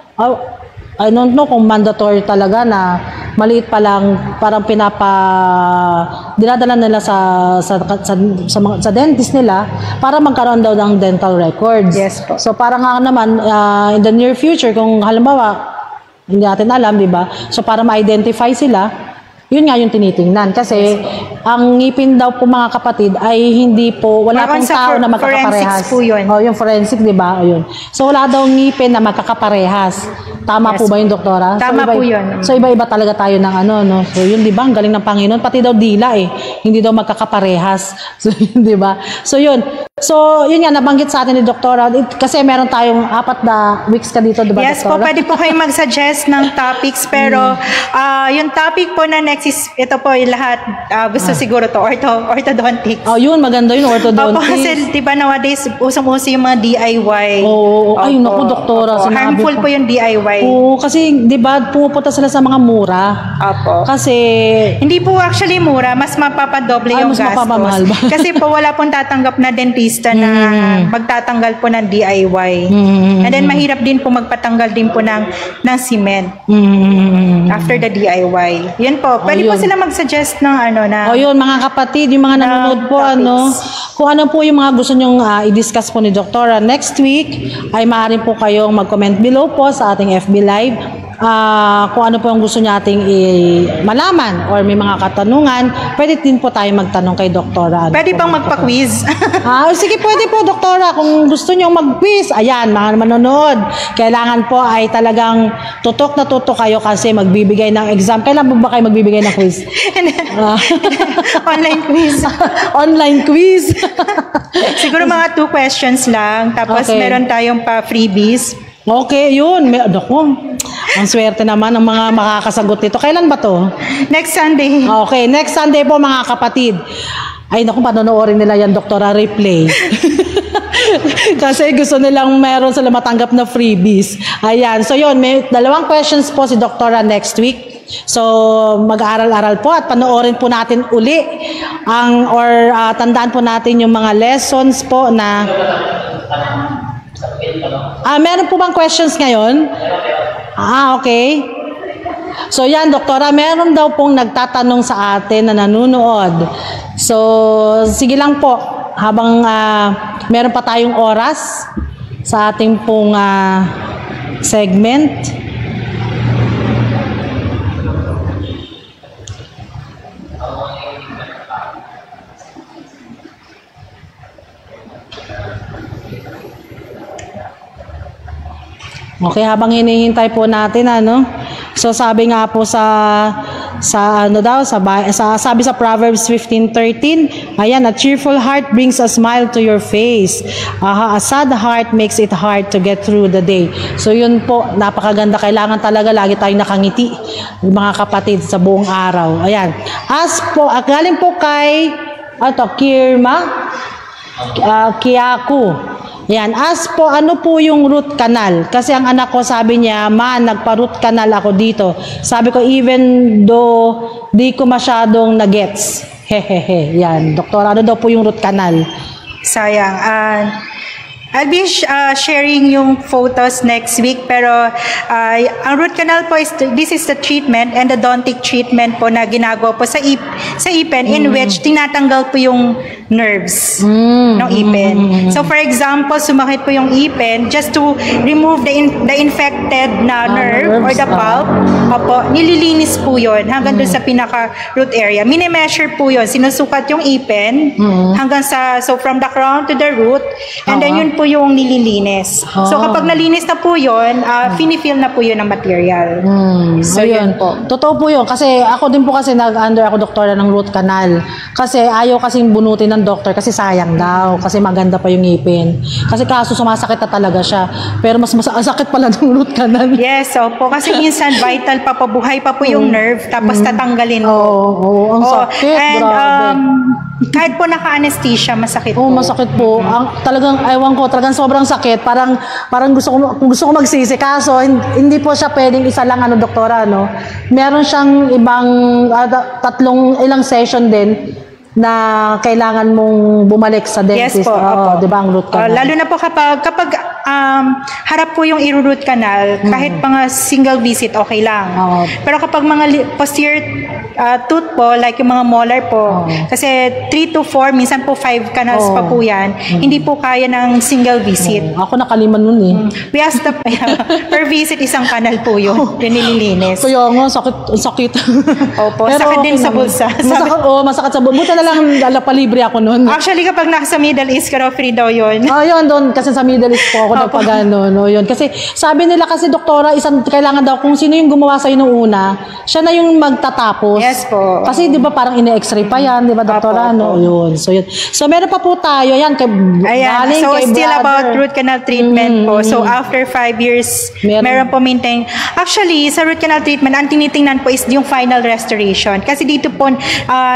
I don't know kung mandatory talaga na maliit pa lang parang dinadala nila sa dentist nila para magkaroon daw ng dental records. Yes po. So parang nga naman in the near future kung halimbawa hindi natin alam, di ba? So para ma-identify sila, yun nga yung tinitingnan. Kasi ang ngipin daw po mga kapatid ay hindi po, wala pong tao na magkakaparehas. Forensics po yun. Yung forensic, di ba? Yun. So wala daw ngipin na magkakaparehas. Tama po ba yun, doktora? Tama po yun. So iba-iba talaga tayo ng no? So yun, di ba? Ang galing ng Panginoon. Pati daw dila hindi daw magkakaparehas. So yun, di ba? So yun. So yun nga, nabanggit sa atin ni doktora. Kasi meron tayong 4 na weeks ka dito, di ba, yes doktora? Po, pwede po kayong mag-suggest ng topics. Pero yung topic po na next is, ito po yung lahat, gusto siguro to, orthodontics. Yun, maganda yun, orthodontics. Opo, kasi di ba nowadays, usong-uso yung mga DIY. Ay, naku, doktora. Harmful po yung DIY. Oo, kasi di ba pumupunta sila sa mga mura. Opo. Kasi hindi po actually mura, mas mapapadoble yung mas gastos. mapapamahal ba? Kasi po wala pong tatanggap na dentista na magtatanggal po ng DIY. And then mahirap din po magpatanggal din po ng cement. After the DIY. Yun po. Pwede po sila mag-suggest ng yun, mga kapatid, yung mga nanonood po, kung ano po yung mga gusto nyong i-discuss po ni Doktora next week, ay maaari po kayong mag-comment below po sa ating FB Live. Kung ano po yung gusto nating malaman or may mga katanungan, pwede din po tayo magtanong kay Doktora. Pwede bang magpa-quiz? Sige, pwede po, Doktora. Kung gusto nyo mag-quiz, ayan, mga manonood, kailangan po ay talagang tutok na tutok kayo kasi magbibigay ng exam. Kailan po ba kayo magbibigay ng quiz? Online quiz. Online quiz. Siguro mga 2 questions lang. Tapos meron tayong pa-freebies. Okay, yun. Ang swerte naman ng mga makakasagot nito. Kailan ba to? Next Sunday. Okay, next Sunday po mga kapatid. Ay, naku, panonoorin nila yan, Doktora, replay. Kasi gusto nilang meron sila matanggap na freebies. Ayan. So yun, may 2 questions po si Doktora next week. So mag-aaral-aral po at panoorin po natin uli tandaan po natin yung mga lessons po na meron po bang questions ngayon? Okay. So yan, Doktora, meron daw pong nagtatanong sa atin na nanunood. So sige lang po, habang meron pa tayong oras sa ating pong segment. Okay, habang hinihintay po natin so sabi nga po sabi sa Proverbs 15:13, ayan, a cheerful heart brings a smile to your face. A sad heart makes it hard to get through the day. So yun po, napakaganda. Kailangan talaga lagi tayong nakangiti, mga kapatid, sa buong araw. Ayan. Galing po kay Kirma Kiyaku. Yan, ano po yung root canal? Kasi ang anak ko sabi niya, nagpa-root canal ako dito. Sabi ko, even though di ko masyadong na-gets. Hehehe. Yan, Doktor, ano daw po yung root canal? Sayang. I'll be sharing yung photos next week, pero ang root canal po this is the treatment, endodontic treatment po na ginagawa po sa ipin, in which tinatanggal po yung nerves ng ipin. So for example, sumakit po yung ipin, just to remove the infected na nerve or the pulp, nililinis po yun hanggang dun sa pinaka root area. Mini-measure po yun, sinusukat yung ipin hanggang so from the crown to the root, and then yun po yung nililinis. So kapag nalinis na po yun, fini-fill na po yun ng material. So yun po. Totoo po yun. Kasi ako din po kasi nag-under ako doktora ng root canal. Kasi ayaw kasing bunutin ng doktor kasi sayang daw. Kasi maganda pa yung ngipin. Kasi kaso sumasakit na talaga siya. Pero mas sakit pala ng root canal. Yes, opo. Kasi minsan vital pa po, buhay pa po yung nerve, tapos tatanggalin po. Ang sakit. And kahit po naka-anesthesia, masakit po. Masakit po. Talagang, ewan ko, talagang sobrang sakit. Parang gusto ko magsisi. Kaso, hindi po siya pwedeng isa lang, doktora, Meron siyang ilang session din na kailangan mong bumalik sa dentist. Yes po. Di ba ang root canal? Lalo na po kapag harap po yung root canal, kahit mga single visit, okay lang. Pero kapag mga posterior tooth po, like yung mga molar po, kasi 3 to 4, minsan po 5 canals pa po yan, hindi po kaya ng single visit. Ako nakaliman nun eh. We asked per visit, isang canal po yun, nililinis. Kaya nga, sakit. Opo, pero sakit din sa bulsa. Masakit sa bulsa. Buta na lang, palibre ako nun. Actually, kapag nasa Middle East, free daw yun. Yun, doon. Kasi sa Middle East po ako nagpagano. Yun. Kasi sabi nila kasi, doktora, kailangan daw kung sino yung gumawa sa'yo nung una, siya na yung magtatapos. Yes po. Kasi di ba parang ine-x-ray pa yan, di ba, doktora? Yun. So, yun. So, meron pa po tayo. Yan, so, still about root canal treatment po. So, after 5 years, meron po maintain. Actually, sa root canal treatment, ang tinitingnan po is yung final restoration. Kasi dito po,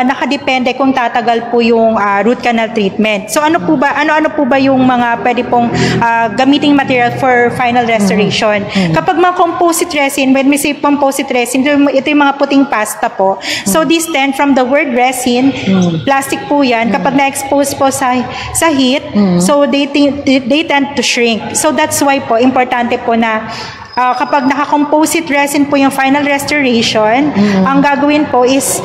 nakadepende kung tatagal po yung root canal treatment. So, ano po ba yung mga pwede pong gamiting material for final restoration? Kapag mga composite resin, when we say composite resin, ito yung mga puting pasta po. So, this tend from the word resin, plastic po yan. Kapag na-expose po sa heat, so they tend to shrink. So, that's why po, importante po na kapag naka-composite resin po yung final restoration, ang gagawin po is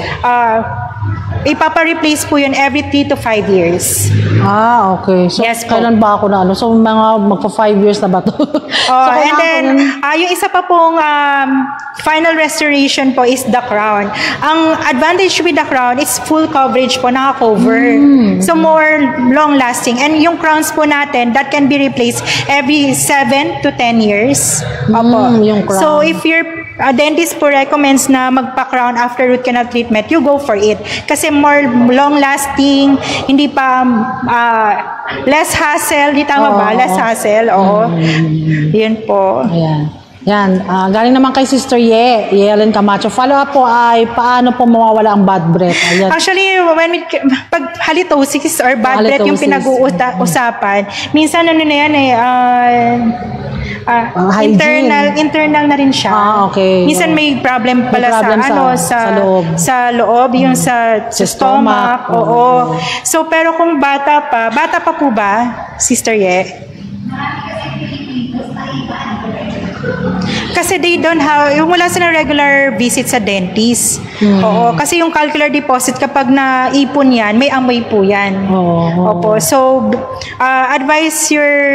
ipapa-replace po yun every 3 to 5 years. Okay. So, yes, kailan ba ako na So, mga magpa-5 years na ba ito? So, and then, yung isa pa pong final restoration po is the crown. Ang advantage with the crown is full coverage po, naka-cover. So, more long-lasting. And yung crowns po natin, that can be replaced every 7 to 10 years. Yung crown. So, if your dentist po recommends na magpa-crown after root canal treatment, you go for it. Kasi more long-lasting, hindi pa less hassle, di tama ba? Less hassle, Yun po. Ayan. Yan, galing naman kay Sister Yelen Camacho. Follow up po ay paano po mawawala ang bad breath? Ayan. Actually, pag halitosis or bad breath yung pinag-uusapan, minsan ano na yan internal na rin siya. Okay. Minsan may problem pala sa loob. Sa loob, yung sa stomach. Oo. So, pero kung bata pa po ba, Sister Ye? Kasi they don't have, wala silang regular visit sa dentist. Oo, kasi yung calcular deposit kapag naipon yan, may amoy po yan. Opo. So, advise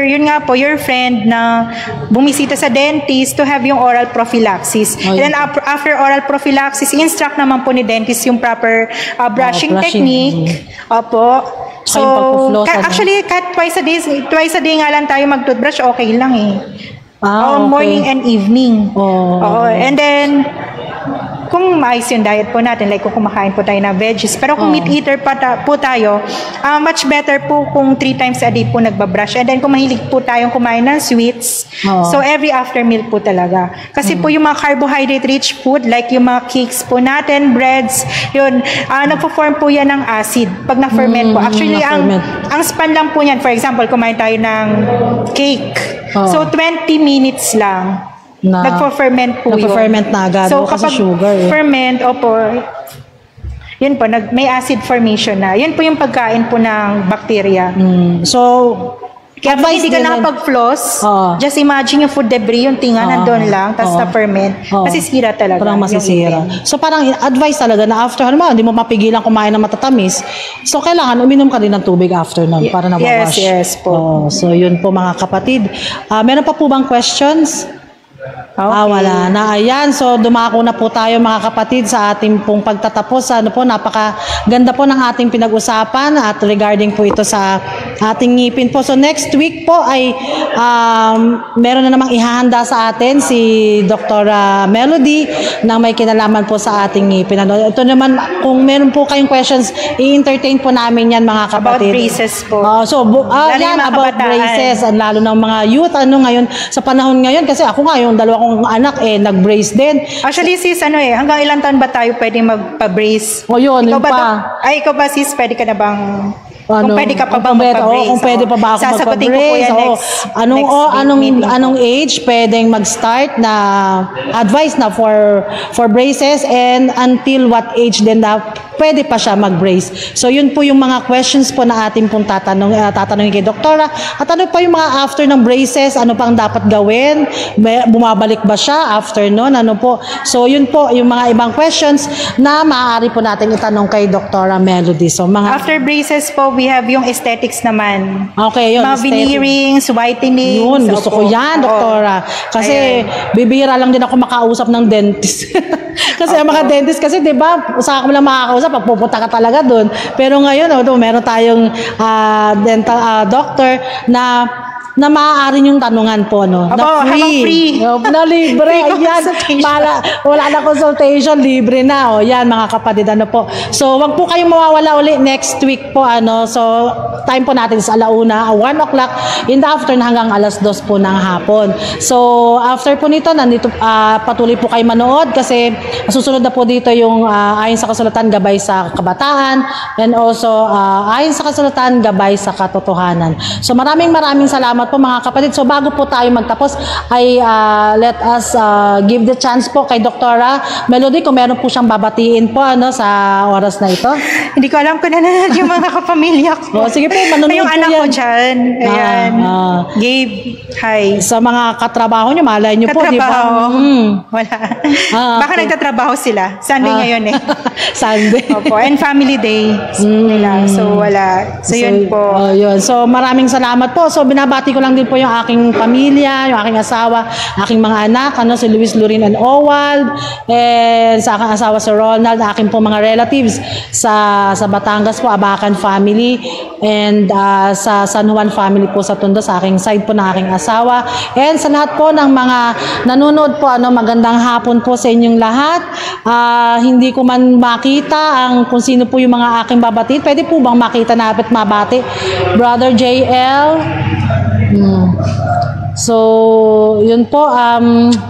yun nga po, your friend na bumisita sa dentist to have yung oral prophylaxis. And then after oral prophylaxis, instruct naman po ni dentist yung proper brushing technique. Opo. So, actually, kahit twice a day nga lang tayo mag-toothbrush, okay lang eh. Okay. Morning and evening. Oo. And then, kung maayos yung diet po natin, like kung kumakain po tayo ng veggies, pero kung meat eater po tayo, much better po kung 3 times a day po nagbabrush. And then kung mahilig po tayong kumain ng sweets, so every after meal po talaga. Kasi po yung mga carbohydrate-rich food, like yung mga cakes po natin, breads, yun, nagpo-form po yan ng acid pag na-ferment po. Actually, ang span lang po yan, for example, kumain tayo ng cake. So 20 minutes lang. Nagpo-ferment po nagpo-ferment na agad. So, kasi kapag sugar ferment, yun po, may acid formation na. Yun po yung pagkain po ng bacteria. So, kaya pag hindi ka nakapag-floss, just imagine yung food debris, yung tinga nandun lang, tapos na-ferment. Masisira talaga. Parang masisira. So, parang advice talaga na after, hindi mo mapigilan kumain ng matatamis. So, kailangan uminom ka din ng tubig after nun para nabawash. Yes po. So, yun po mga kapatid. Meron pa po bang questions? Okay. Wala na. Ayan, so dumako na po tayo mga kapatid sa ating pong pagtatapos. Napakaganda po ng ating pinag-usapan at regarding po ito sa ating ngipin po. So next week po ay meron na namang ihahanda sa atin si Dr. Melody na may kinalaman po sa ating ngipin. Ito naman, kung meron po kayong questions, i-entertain po namin yan mga kapatid. About braces po. Yan, about braces. Lalo ng mga youth, ngayon, sa panahon ngayon, kasi ako nga, yung dalawa kong anak, nag-brace din. Actually, sis, hanggang ilang taon ba tayo pwede magpa-brace? Yun, ikaw ba, sis, pwede ka na bang... kung pwede ka pa bang magpa-brace? Kung pwede pa ba ako magpa-brace? Anong age pwedeng mag-start na advice na for braces, and until what age din na pwede pa siya mag-brace? So yun po yung mga questions po na ating pong tatanungin kay Doktora. At ano pa yung mga after ng braces? Ano pang dapat gawin? Bumabalik ba siya after nun? Ano po? So yun po yung mga ibang questions na maaari po natin itanong kay Doktora Melody. So after braces po, we have yung aesthetics naman. Okay, yun. Mga veneerings, whitenings. Yun, gusto ko yan, Doktora. Kasi bibihira lang din ako makausap ng dentist. Kasi ang mga dentist kasi, di ba, saka ko lang makakausap, pagpupunta ka talaga doon. Pero ngayon, meron tayong dental doctor na maaari yung tanungan po, na free. Na libre. Yan. Wala na consultation, libre na. Yan, mga kapatid, po. So, wag po kayong mawawala uli next week po, So, time po natin sa 1 o'clock in the afternoon hanggang 2:00 po ng hapon. So, after po nito, nandito, patuloy po kayo manood kasi susunod na po dito yung ayon sa kasulatan, gabay sa kabataan, and also ayon sa kasulatan, gabay sa katotohanan. So, maraming salamat po mga kapatid. So bago po tayo magtapos ay let us give the chance po kay Doktora Melody kung meron po siyang babatiin po sa oras na ito. Hindi ko alam kung nanonood yung mga kapamilya ko. Sige po, manonood yung po anak yan. ko dyan. Ayan. Gabe, hi. Sa mga katrabaho nyo, malay nyo po, di ba? Wala. Baka nagtatrabaho sila. Sunday ngayon Sunday. Opo. And family day nila. So wala. So yun po. Yun. So maraming salamat po. So binabati ko lang din po yung aking pamilya, yung aking asawa, aking mga anak, si Luis, Lorin, and Owald, and sa aking asawa si Ronald, aking po mga relatives sa Batangas po, Abacan family, and sa San Juan family po sa Tondo, sa aking side po ng aking asawa, and sa lahat po ng mga nanonood po, magandang hapon po sa inyong lahat. Hindi ko man makita kung sino po yung mga aking babati. Pwede po bang makita na at mabati? Brother JL? So, yun po,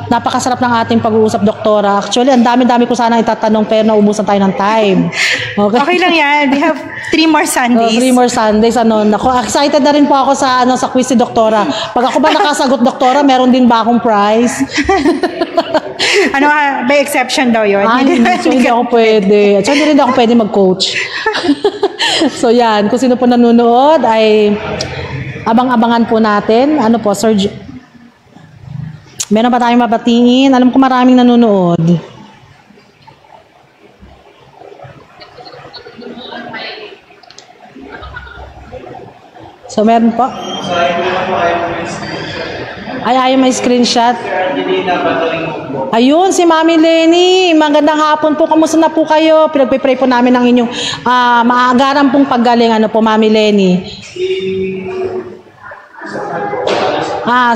napakasarap ng ating pag-uusap, Doktora. Actually, ang dami-dami ko sana itatanong pero naubusan tayo ng time. Okay lang yan. We have 3 more Sundays. 3 more Sundays. Ako, excited na rin po ako sa quiz ni Doktora. Pag ako ba nakasagot, Doktora, meron din ba akong prize? May exception daw yun. Hindi ako pwede. So, hindi rin ako pwede mag-coach. So, yan. Kung sino po nanonood ay abang-abangan po natin. Ano po, Sir? Meron pa tayong mabatiin? Alam ko maraming nanonood. So, meron po. Ayaw may screenshot. Ayun, si Mami Lenny. Magandang hapon po. Kamusta na po kayo? Pinagpipray po namin ang inyong maagaran pong paggaling. Ano po, Mami Lenny?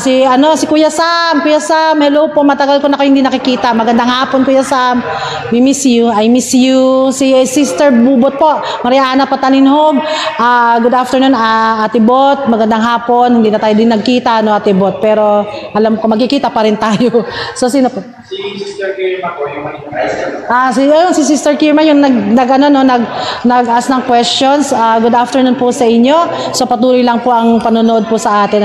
Si Kuya Sam. Kuya Sam, hello po. Matagal ko na kayo hindi nakikita. Magandang hapon, Kuya Sam. We miss you. I miss you. Si Sister Bubot po. Mariana Patalinhog. Good afternoon, Ate Bot. Magandang hapon. Hindi na tayo din nagkita, no, Ate Bot. Pero alam ko, magkikita pa rin tayo. So, sino po? Si Sister Kirma po, yung si Sister Kirma yung nag-ask ng questions. Good afternoon po sa inyo. So, patuloy lang po ang panonood po sa atin.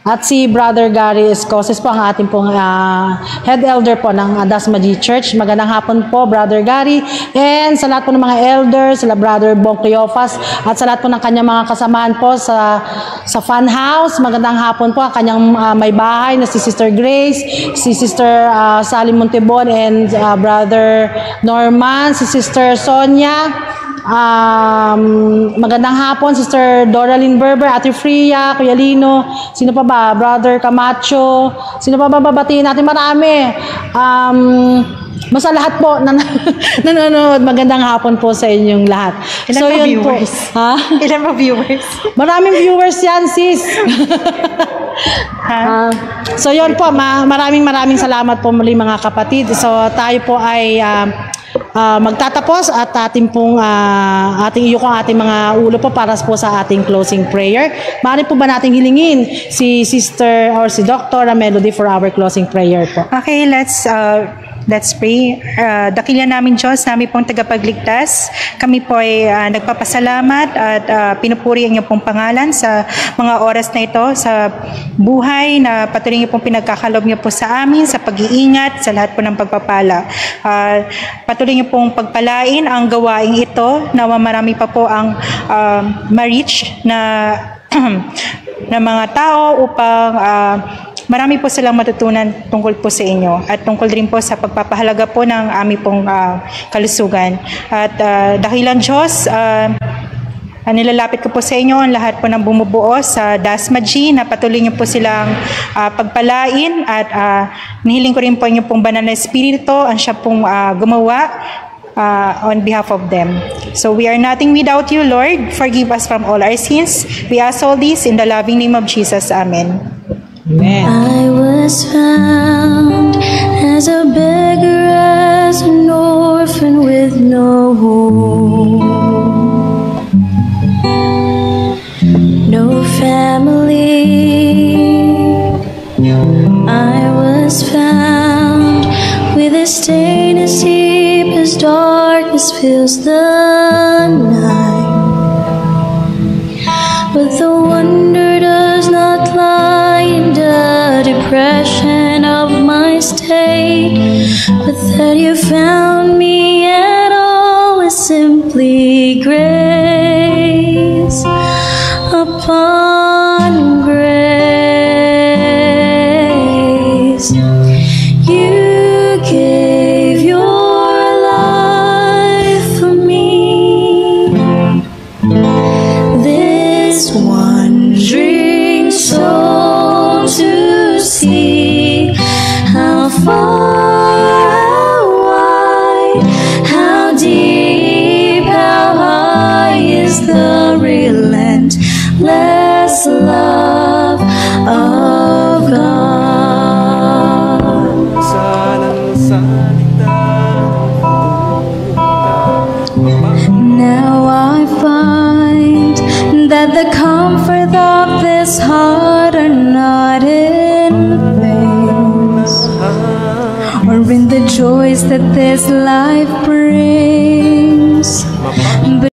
At si Brother Gary Escoces po ang ating pong head elder po ng Dasma G Church. Magandang hapon po, Brother Gary. And sa lahat po ng mga elders, sila Brother Bong Cleofas, at sa lahat po ng kanyang mga kasamahan po sa Fun House. Magandang hapon po ang kanyang may bahay na si Sister Grace, si Sister Sally Montebon, and Brother Norman, si Sister Sonia. Magandang hapon, Sister Doralyn Berber, Ate Fria, Kuya Lino, sino pa ba? Brother Camacho, sino pa ba babatiin natin? Marami. Basta lahat po nanonood. Magandang hapon po sa inyong lahat. Ilan ba viewers? Ha? Ilan ba viewers? Maraming viewers yan, sis. So yun po, maraming salamat po muli mga kapatid. So tayo po ay magtatapos at ating iyukong ating mga ulo po para po sa ating closing prayer. Maaari po ba nating hilingin si Sister or si Dr. Melody for our closing prayer po? Okay, let's pray. Dakilan namin Diyos, namin pong tagapagligtas. Kami po ay nagpapasalamat at pinupuri ang iyong pong pangalan sa mga oras na ito, sa buhay na patuloy niyo pong pinagkakalob niyo po sa amin, sa pag-iingat, sa lahat po ng pagpapala. Patuloy niyo pong pagpalain ang gawaing ito, na marami pa po ang ma-reach na mga tao upang marami po silang matutunan tungkol po sa inyo at tungkol rin po sa pagpapahalaga po ng aming pong kalusugan. At dakilan Diyos, nilalapit ko po sa inyo ang lahat po ng bumubuo sa Dasma G, na patuloy niyo po silang pagpalain, at nihiling ko rin po inyo pong banal na espiritu ang siya pong gumawa on behalf of them. So we are nothing without you, Lord. Forgive us from all our sins. We ask all this in the loving name of Jesus. Amen. Amen. I was found as a beggar, as an orphan with no home, no family. I was found with a stain as deep as darkness fills the night, but the wonder does not lie in the depression of my state, but that you found me at all is simply grace upon grace. You gave your life for me, this wandering soul, to see how far, how wide, how deep, how high is the relentless love of God. Now I find that the comfort of this heart are not in things or in the joys that this life brings.